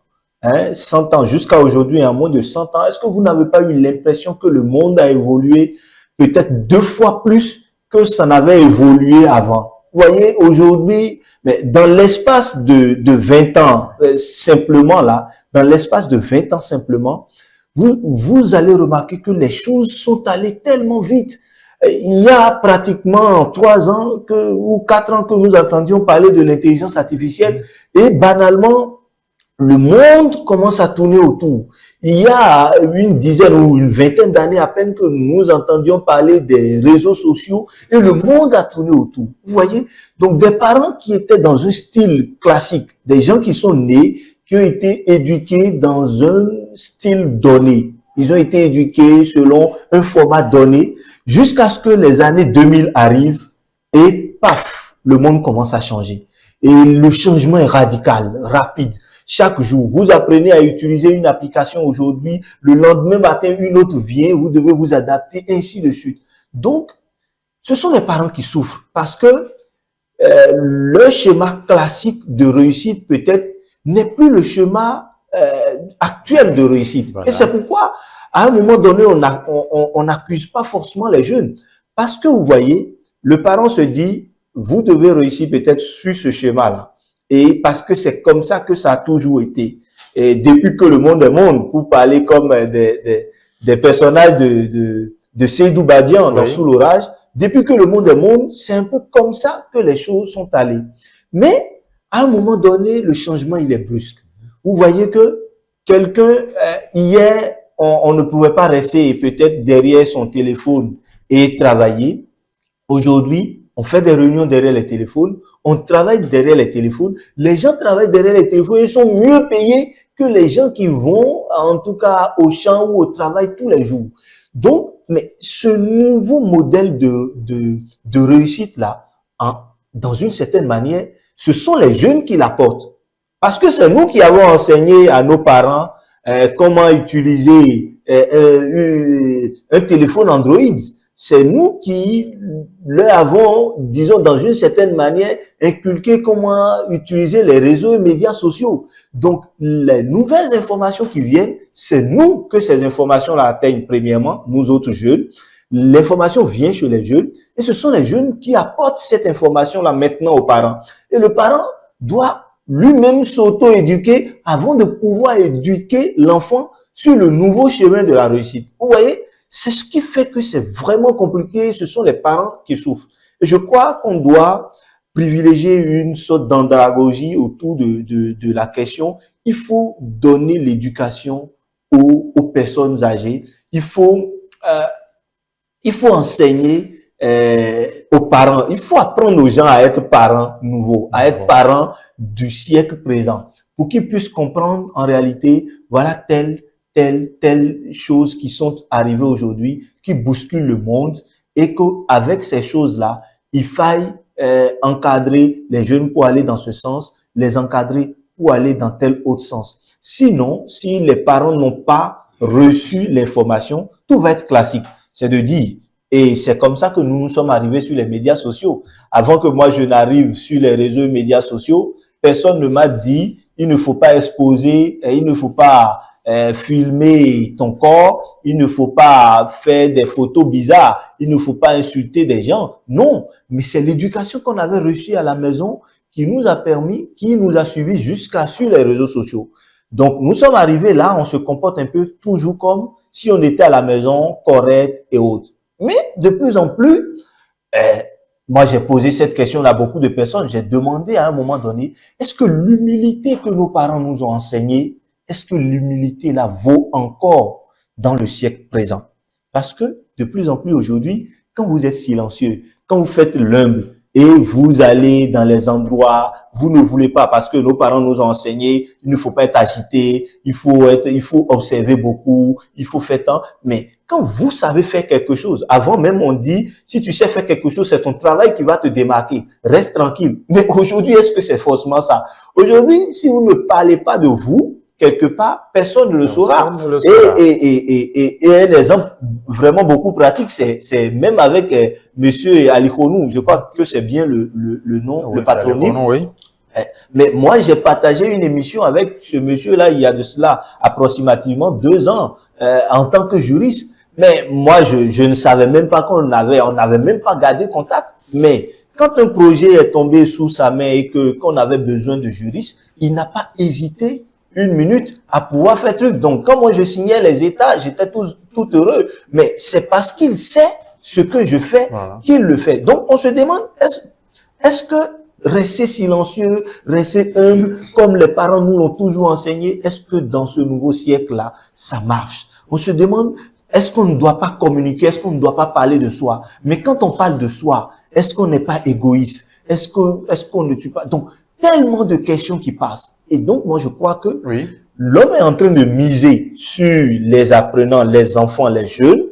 100 ans jusqu'à aujourd'hui, en moins de 100 ans, est-ce que vous n'avez pas eu l'impression que le monde a évolué peut-être 2 fois plus que ça n'avait évolué avant? Vous voyez, aujourd'hui, mais dans l'espace de 20 ans, simplement là, dans l'espace de 20 ans simplement, vous allez remarquer que les choses sont allées tellement vite. Il y a pratiquement 3 ans ou 4 ans que nous entendions parler de l'intelligence artificielle et banalement, le monde commence à tourner autour. Il y a une dizaine ou une vingtaine d'années à peine que nous entendions parler des réseaux sociaux et le monde a tourné autour. Vous voyez? Donc des parents qui étaient dans un style classique, des gens qui sont nés, qui ont été éduqués dans un style donné. Ils ont été éduqués selon un format donné jusqu'à ce que les années 2000 arrivent et paf, le monde commence à changer. Et le changement est radical, rapide. Chaque jour, vous apprenez à utiliser une application aujourd'hui, le lendemain matin, une autre vient, vous devez vous adapter, ainsi de suite. Donc, ce sont les parents qui souffrent parce que le schéma classique de réussite peut-être n'est plus le schéma actuel de réussite. Voilà. Et c'est pourquoi, à un moment donné, on n'accuse pas forcément les jeunes. Parce que vous voyez, le parent se dit, vous devez réussir peut-être sur ce schéma-là. Et parce que c'est comme ça que ça a toujours été. Et depuis que le monde est monde, pour parler comme des personnages de Seydou Badian dans Sous l'orage, depuis que le monde est monde, c'est un peu comme ça que les choses sont allées. Mais, à un moment donné, le changement, il est brusque. Vous voyez que quelqu'un, hier, on ne pouvait pas rester peut-être derrière son téléphone et travailler. Aujourd'hui, on fait des réunions derrière les téléphones, on travaille derrière les téléphones. Les gens travaillent derrière les téléphones, ils sont mieux payés que les gens qui vont, en tout cas, au champ ou au travail tous les jours. Donc, mais ce nouveau modèle de réussite-là, dans une certaine manière, ce sont les jeunes qui l'apportent. Parce que c'est nous qui avons enseigné à nos parents comment utiliser un téléphone Android. C'est nous qui leur avons, disons, dans une certaine manière, inculqué comment utiliser les réseaux et médias sociaux. Donc, les nouvelles informations qui viennent, c'est nous que ces informations-là atteignent premièrement, nous autres jeunes. L'information vient chez les jeunes et ce sont les jeunes qui apportent cette information-là maintenant aux parents. Et le parent doit lui-même s'auto-éduquer avant de pouvoir éduquer l'enfant sur le nouveau chemin de la réussite. Vous voyez? C'est ce qui fait que c'est vraiment compliqué. Ce sont les parents qui souffrent. Et je crois qu'on doit privilégier une sorte d'andragogie autour de la question. Il faut donner l'éducation aux personnes âgées. Il faut enseigner aux parents. Il faut apprendre aux gens à être parents nouveaux, à être parents du siècle présent, pour qu'ils puissent comprendre en réalité, voilà telle choses qui sont arrivées aujourd'hui, qui bousculent le monde, et qu'avec ces choses-là, il faille encadrer les jeunes pour aller dans ce sens, les encadrer pour aller dans tel autre sens. Sinon, si les parents n'ont pas reçu l'information, tout va être classique. C'est de dire, et c'est comme ça que nous sommes arrivés sur les médias sociaux. Avant que moi je n'arrive sur les réseaux et médias sociaux, personne ne m'a dit, il ne faut pas exposer, il ne faut pas filmer ton corps, il ne faut pas faire des photos bizarres, il ne faut pas insulter des gens. Non, mais c'est l'éducation qu'on avait reçue à la maison qui nous a permis, qui nous a suivis jusqu'à sur les réseaux sociaux. Donc, nous sommes arrivés là, on se comporte un peu toujours comme si on était à la maison, correct et autres. Mais de plus en plus, moi j'ai posé cette question à beaucoup de personnes, j'ai demandé à un moment donné, est-ce que l'humilité que nos parents nous ont enseignée, est-ce que l'humilité là vaut encore dans le siècle présent? Parce que de plus en plus aujourd'hui, quand vous êtes silencieux, quand vous faites l'humble et vous allez dans les endroits, vous ne voulez pas parce que nos parents nous ont enseigné, il ne faut pas être agité, il faut observer beaucoup, il faut faire tant. Mais quand vous savez faire quelque chose, avant même on dit, si tu sais faire quelque chose, c'est ton travail qui va te démarquer. Reste tranquille. Mais aujourd'hui, est-ce que c'est forcément ça? Aujourd'hui, si vous ne parlez pas de vous, quelque part, personne ne le saura. Et un exemple vraiment beaucoup pratique, c'est même avec Monsieur Ali Khonou, je crois que c'est bien le nom, oui, le patronyme. Oui. Mais moi, j'ai partagé une émission avec ce monsieur-là il y a de cela approximativement 2 ans en tant que juriste. Mais moi, je ne savais même pas on n'avait même pas gardé contact. Mais quand un projet est tombé sous sa main et qu'on avait besoin de juristes, il n'a pas hésité 1 minute à pouvoir faire truc. Donc, quand moi je signais les états, j'étais tout heureux. Mais c'est parce qu'il sait ce que je fais qu'il le fait. Donc, on se demande, est-ce que rester silencieux, rester humble, comme les parents nous l'ont toujours enseigné, est-ce que dans ce nouveau siècle-là, ça marche? On se demande, est-ce qu'on ne doit pas communiquer? Est-ce qu'on ne doit pas parler de soi? Mais quand on parle de soi, est-ce qu'on n'est pas égoïste? Est-ce qu'on ne tue pas? Donc, tellement de questions qui passent. Et donc, moi, je crois que l'homme est en train de miser sur les apprenants, les enfants, les jeunes,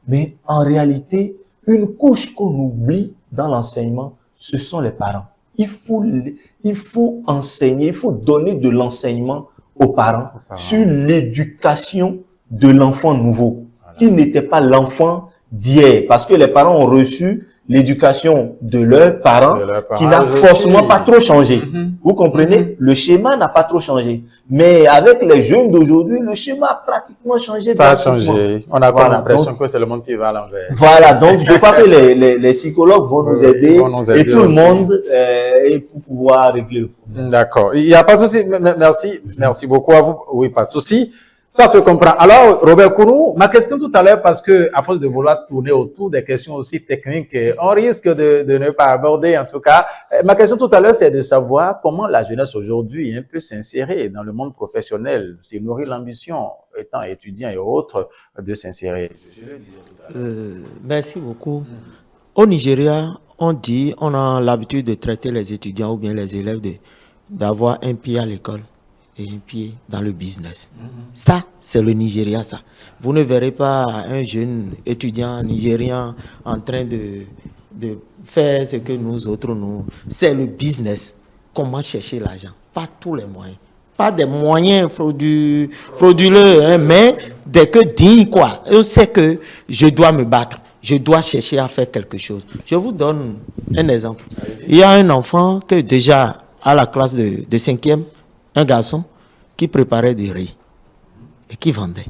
mais en réalité, une couche qu'on oublie dans l'enseignement, ce sont les parents. Il faut enseigner, il faut donner de l'enseignement aux parents sur l'éducation de l'enfant nouveau, qui n'était pas l'enfant d'hier, parce que les parents ont reçu l'éducation de leurs parents qui n'a forcément pas trop changé. Vous comprenez? Le schéma n'a pas trop changé. Mais avec les jeunes d'aujourd'hui, le schéma a pratiquement changé. Ça a changé. On a encore l'impression que c'est le monde qui va à l'envers. Voilà. Donc, je crois que les psychologues vont nous aider et tout le monde pour pouvoir régler le problème. D'accord. Il n'y a pas de souci. Merci. Merci beaucoup à vous. Oui, pas de souci. Ça se comprend. Alors, Robert Kounou, ma question tout à l'heure, parce que à force de vouloir tourner autour des questions aussi techniques, on risque de ne pas aborder, en tout cas. Ma question tout à l'heure, c'est de savoir comment la jeunesse aujourd'hui peut s'insérer dans le monde professionnel, c'est nourrir l'ambition, étant étudiant et autres, de s'insérer. Merci beaucoup. Au Nigeria, on a l'habitude de traiter les étudiants ou bien les élèves d'avoir un pied à l'école et un pied dans le business. Ça, c'est le Nigeria, ça. Vous ne verrez pas un jeune étudiant nigérien en train de faire ce que nous autres, c'est le business. Comment chercher l'argent? Pas tous les moyens. Pas des moyens frauduleux, mais dès que dit quoi. On sait que je dois me battre. Je dois chercher à faire quelque chose. Je vous donne un exemple. Il y a un enfant que déjà à la classe de 5e, un garçon qui préparait du riz et qui vendait.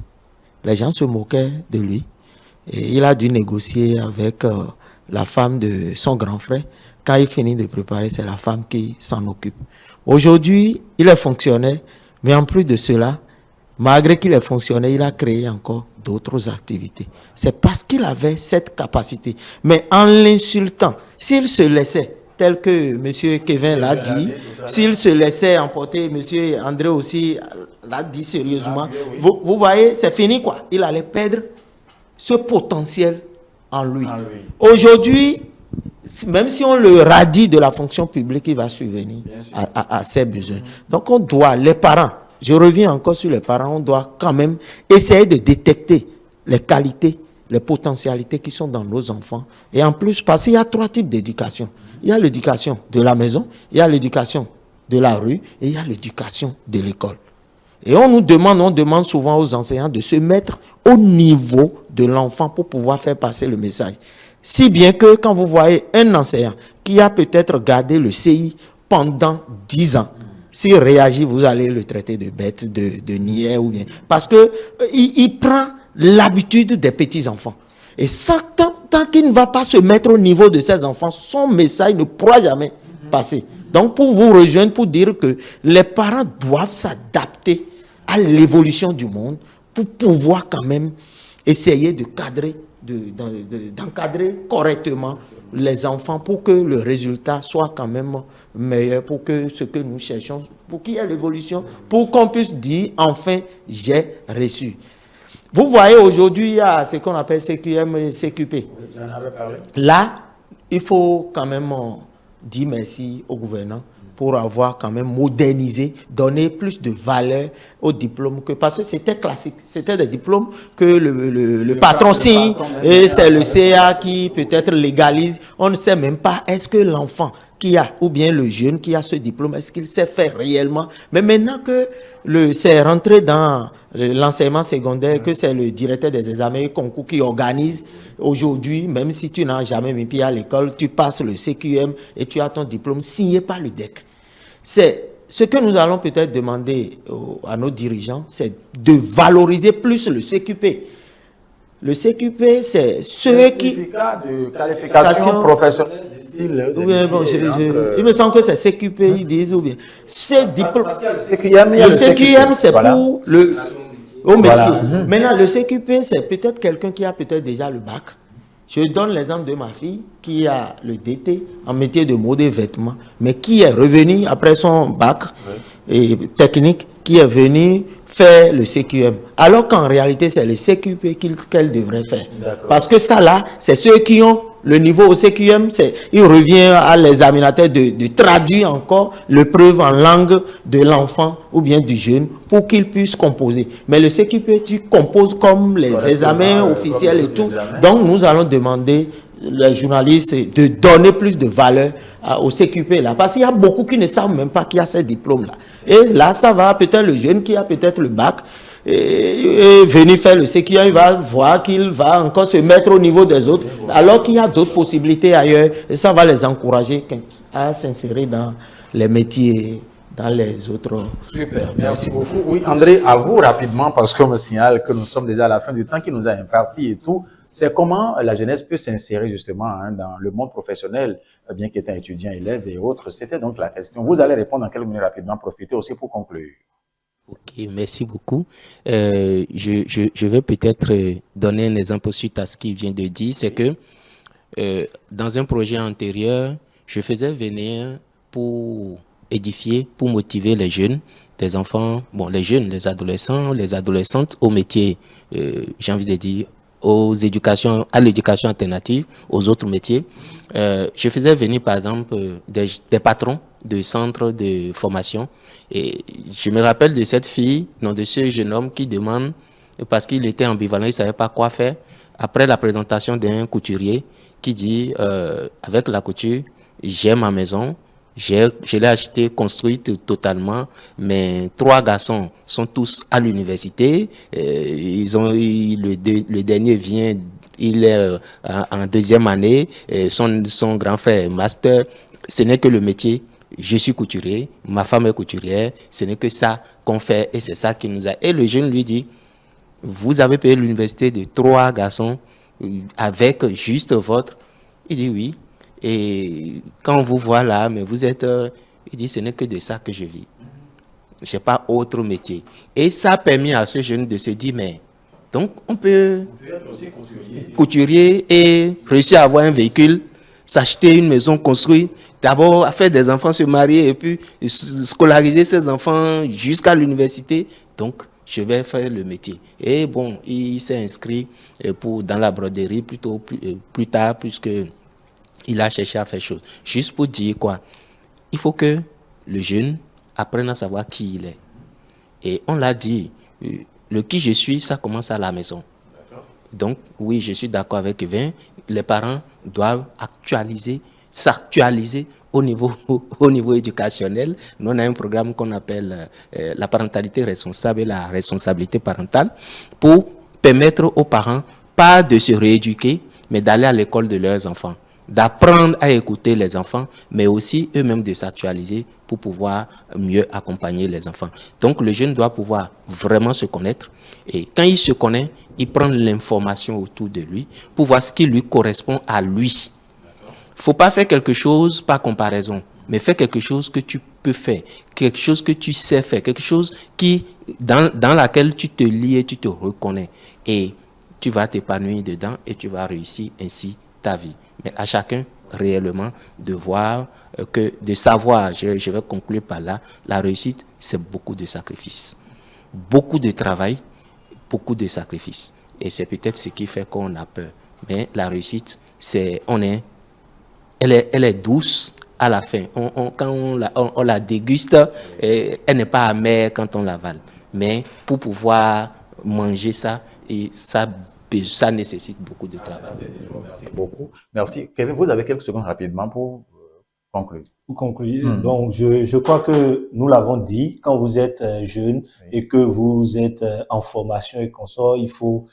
Les gens se moquaient de lui et il a dû négocier avec la femme de son grand frère. Quand il finit de préparer, c'est la femme qui s'en occupe. Aujourd'hui, il est fonctionnaire, mais en plus de cela, malgré qu'il est fonctionnaire, il a créé encore d'autres activités. C'est parce qu'il avait cette capacité. Mais en l'insultant, s'il se laissait, tel que M. Kevin l'a dit, s'il se laissait emporter, M. André aussi l'a dit sérieusement, vous voyez, c'est fini quoi. Il allait perdre ce potentiel en lui. Aujourd'hui, même si on le radie de la fonction publique, il va subvenir à ses besoins. Donc on doit, les parents, je reviens encore sur les parents, on doit quand même essayer de détecter les qualités, les potentialités qui sont dans nos enfants. Et en plus, parce qu'il y a 3 types d'éducation. Il y a l'éducation de la maison, il y a l'éducation de la rue et il y a l'éducation de l'école. Et on demande souvent aux enseignants de se mettre au niveau de l'enfant pour pouvoir faire passer le message. Si bien que quand vous voyez un enseignant qui a peut-être gardé le CI pendant 10 ans, s'il réagit, vous allez le traiter de bête, de niais ou bien. Parce que il prend l'habitude des petits-enfants. Et tant qu'il ne va pas se mettre au niveau de ses enfants, son message ne pourra jamais passer. Donc, pour vous rejoindre, pour dire que les parents doivent s'adapter à l'évolution du monde pour pouvoir quand même essayer de cadrer, d'encadrer correctement les enfants pour que le résultat soit quand même meilleur, pour que ce que nous cherchons, pour qu'il y ait l'évolution, pour qu'on puisse dire enfin j'ai reçu. Vous voyez aujourd'hui il y a ce qu'on appelle CQM et CQP. Là, il faut quand même dire merci au gouvernement pour avoir quand même modernisé, donné plus de valeur aux diplômes, parce que c'était classique. C'était des diplômes que le patron signe et c'est le CA qui peut-être légalise. On ne sait même pas est-ce que l'enfant qui a, ou bien le jeune qui a ce diplôme, est-ce qu'il sait faire réellement. Mais maintenant que c'est rentré dans l'enseignement secondaire, que c'est le directeur des examens et concours qui organise, aujourd'hui, même si tu n'as jamais mis pied à l'école, tu passes le CQM et tu as ton diplôme signé par le DEC. C'est ce que nous allons peut-être demander à nos dirigeants, c'est de valoriser plus le CQP. Le CQP, c'est ceux qui... Certificat de qualification professionnelle. Il me semble que c'est CQP, ils disent, ou bien. Le CQM, c'est pour le au métier. Voilà. Maintenant, le CQP, c'est peut-être quelqu'un qui a peut-être déjà le bac. Je donne l'exemple de ma fille qui a le DT en métier de mode et vêtements, mais qui est revenu après son bac et technique, qui est venu faire le CQM. Alors qu'en réalité, c'est le CQP qu'elle devrait faire. Parce que ça là, c'est ceux qui ont le niveau au CQM, il revient à l'examinateur de traduire encore le preuve en langue de l'enfant ou bien du jeune pour qu'il puisse composer. Mais le CQP, tu composes comme les examens officiels et tout. Donc, nous allons demander les journalistes de donner plus de valeur au CQP là. Parce qu'il y a beaucoup qui ne savent même pas qu'il y a ces diplômes-là. Et là, ça va, peut-être le jeune qui a peut-être le bac, et venir faire le CQM, il va voir qu'il va encore se mettre au niveau des autres, alors qu'il y a d'autres possibilités ailleurs, et ça va les encourager à s'insérer dans les métiers, dans les autres. Super, merci beaucoup. Oui, André, à vous rapidement, parce qu'on me signale que nous sommes déjà à la fin du temps qui nous a imparti et tout. C'est comment la jeunesse peut s'insérer justement dans le monde professionnel, bien qu'étant étudiant, élève et autres. C'était donc la question. Vous allez répondre en quelques minutes rapidement, profitez aussi pour conclure. Ok, merci beaucoup. Je vais peut-être donner un exemple suite à ce qu'il vient de dire. C'est que dans un projet antérieur, je faisais venir pour édifier, pour motiver les jeunes, les enfants, bon, les jeunes, les adolescents, les adolescentes au métier, j'ai envie de dire, à l'éducation alternative, aux autres métiers. Je faisais venir, par exemple, des patrons de centres de formation. Et je me rappelle de cette fille, non, de ce jeune homme qui demande, parce qu'il était ambivalent, il ne savait pas quoi faire, après la présentation d'un couturier qui dit, avec la couture, j'ai ma maison, je l'ai achetée, construite totalement. Mes 3 garçons sont tous à l'université. Le dernier vient, il est en 2e année. Son grand frère est master. Ce n'est que le métier. Je suis couturier, ma femme est couturière. Ce n'est que ça qu'on fait et c'est ça qui nous a. Et le jeune lui dit, vous avez payé l'université de 3 garçons avec juste votre. Il dit oui. Et quand on vous voit là, mais vous êtes... il dit, ce n'est que de ça que je vis. Je n'ai pas autre métier. Et ça a permis à ce jeune de se dire, mais... Donc, on peut être aussi couturier et réussir à avoir un véhicule, s'acheter une maison, construire, d'abord faire des enfants, se marier et puis scolariser ses enfants jusqu'à l'université. Donc, je vais faire le métier. Et bon, il s'est inscrit dans la broderie plus tard, puisque... il a cherché à faire chose. Juste pour dire quoi, il faut que le jeune apprenne à savoir qui il est. Et on l'a dit, le qui je suis, ça commence à la maison. Donc, oui, je suis d'accord avec Kevin, les parents doivent s'actualiser au niveau éducationnel. Nous, on a un programme qu'on appelle la parentalité responsable et la responsabilité parentale pour permettre aux parents, pas de se rééduquer, mais d'aller à l'école de leurs enfants, d'apprendre à écouter les enfants, mais aussi eux-mêmes de s'actualiser pour pouvoir mieux accompagner les enfants. Donc, le jeune doit pouvoir vraiment se connaître. Et quand il se connaît, il prend l'information autour de lui pour voir ce qui lui correspond à lui. Il ne faut pas faire quelque chose par comparaison, mais faire quelque chose que tu peux faire, quelque chose que tu sais faire, quelque chose dans laquelle tu te lis et tu te reconnais. Et tu vas t'épanouir dedans et tu vas réussir ainsi ta vie. Mais à chacun réellement de voir de savoir, je vais conclure par là, la réussite, c'est beaucoup de sacrifices. Beaucoup de travail, beaucoup de sacrifices. Et c'est peut-être ce qui fait qu'on a peur. Mais la réussite, elle est douce à la fin. Quand on la déguste, elle n'est pas amère quand on l'avale. Mais pour pouvoir manger ça, et ça nécessite beaucoup de travail. Merci beaucoup. Merci. Kevin, vous avez quelques secondes rapidement pour conclure. Pour conclure, donc je crois que nous l'avons dit, quand vous êtes jeune et que vous êtes en formation et consort, il faut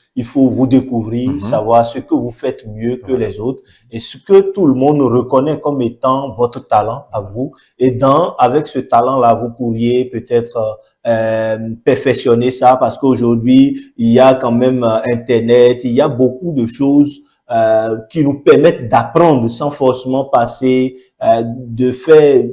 vous découvrir, savoir ce que vous faites mieux que les autres et ce que tout le monde reconnaît comme étant votre talent à vous. Et avec ce talent-là, vous pourriez peut-être perfectionner ça parce qu'aujourd'hui, il y a quand même Internet, il y a beaucoup de choses qui nous permettent d'apprendre sans forcément passer, de faire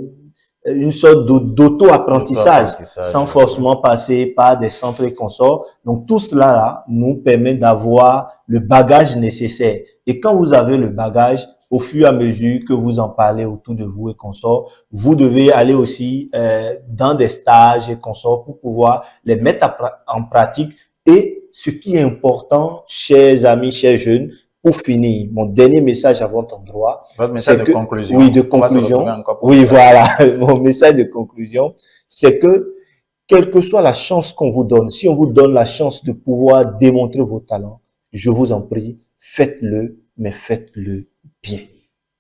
une sorte d'auto-apprentissage sans forcément passer par des centres et consorts. Donc tout cela là, nous permet d'avoir le bagage nécessaire. Et quand vous avez le bagage, au fur et à mesure que vous en parlez autour de vous et consorts, vous devez aller aussi dans des stages et consorts pour pouvoir les mettre en pratique. Et ce qui est important, chers amis, chers jeunes, pour finir, mon dernier message à votre endroit, c'est que, conclusion. Oui, de conclusion. Oui, voilà, mon message de conclusion, c'est que quelle que soit la chance qu'on vous donne, si on vous donne la chance de pouvoir démontrer vos talents, je vous en prie, faites-le, mais faites-le bien.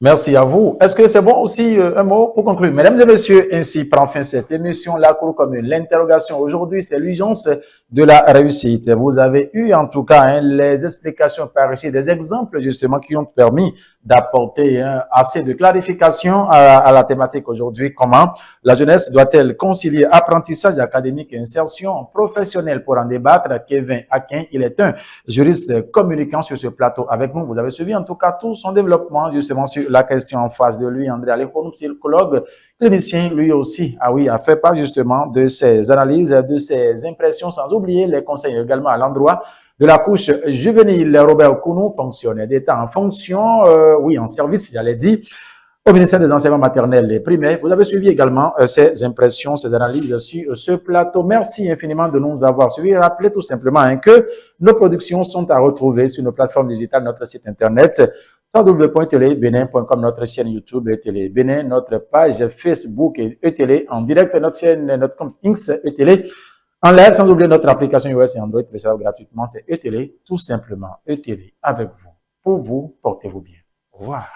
Merci à vous. Est-ce que c'est bon aussi un mot pour conclure? Mesdames et messieurs, ainsi prend fin cette émission La Cour commune. L'interrogation aujourd'hui, c'est l'urgence de la réussite. Vous avez eu en tout cas les explications par ici, des exemples justement qui ont permis d'apporter assez de clarification à la thématique aujourd'hui. Comment la jeunesse doit-elle concilier apprentissage académique et insertion professionnelle? Pour en débattre, Kevin Akin, il est un juriste communicant sur ce plateau avec nous. Vous avez suivi en tout cas tout son développement justement sur la question en face de lui. André Aléphone, psychologue, clinicien, lui aussi, a fait part justement de ses analyses, de ses impressions, sans oublier les conseils également à l'endroit de la couche juvénile. Robert Kounou, fonctionnaire d'État en fonction, en service, j'allais dire, au ministère des enseignements maternels et primaires. Vous avez suivi également ces impressions, ces analyses sur ce plateau. Merci infiniment de nous avoir suivis. Rappelez tout simplement que nos productions sont à retrouver sur nos plateformes digitales, notre site internet, www.etelebenin.com, notre chaîne YouTube ETélé Bénin, notre page Facebook ETélé en direct, notre compte X ETélé en live, sans oublier notre application iOS et Android téléchargeable gratuitement. C'est ETélé, tout simplement ETélé avec vous. Pour vous, portez-vous bien. Au revoir.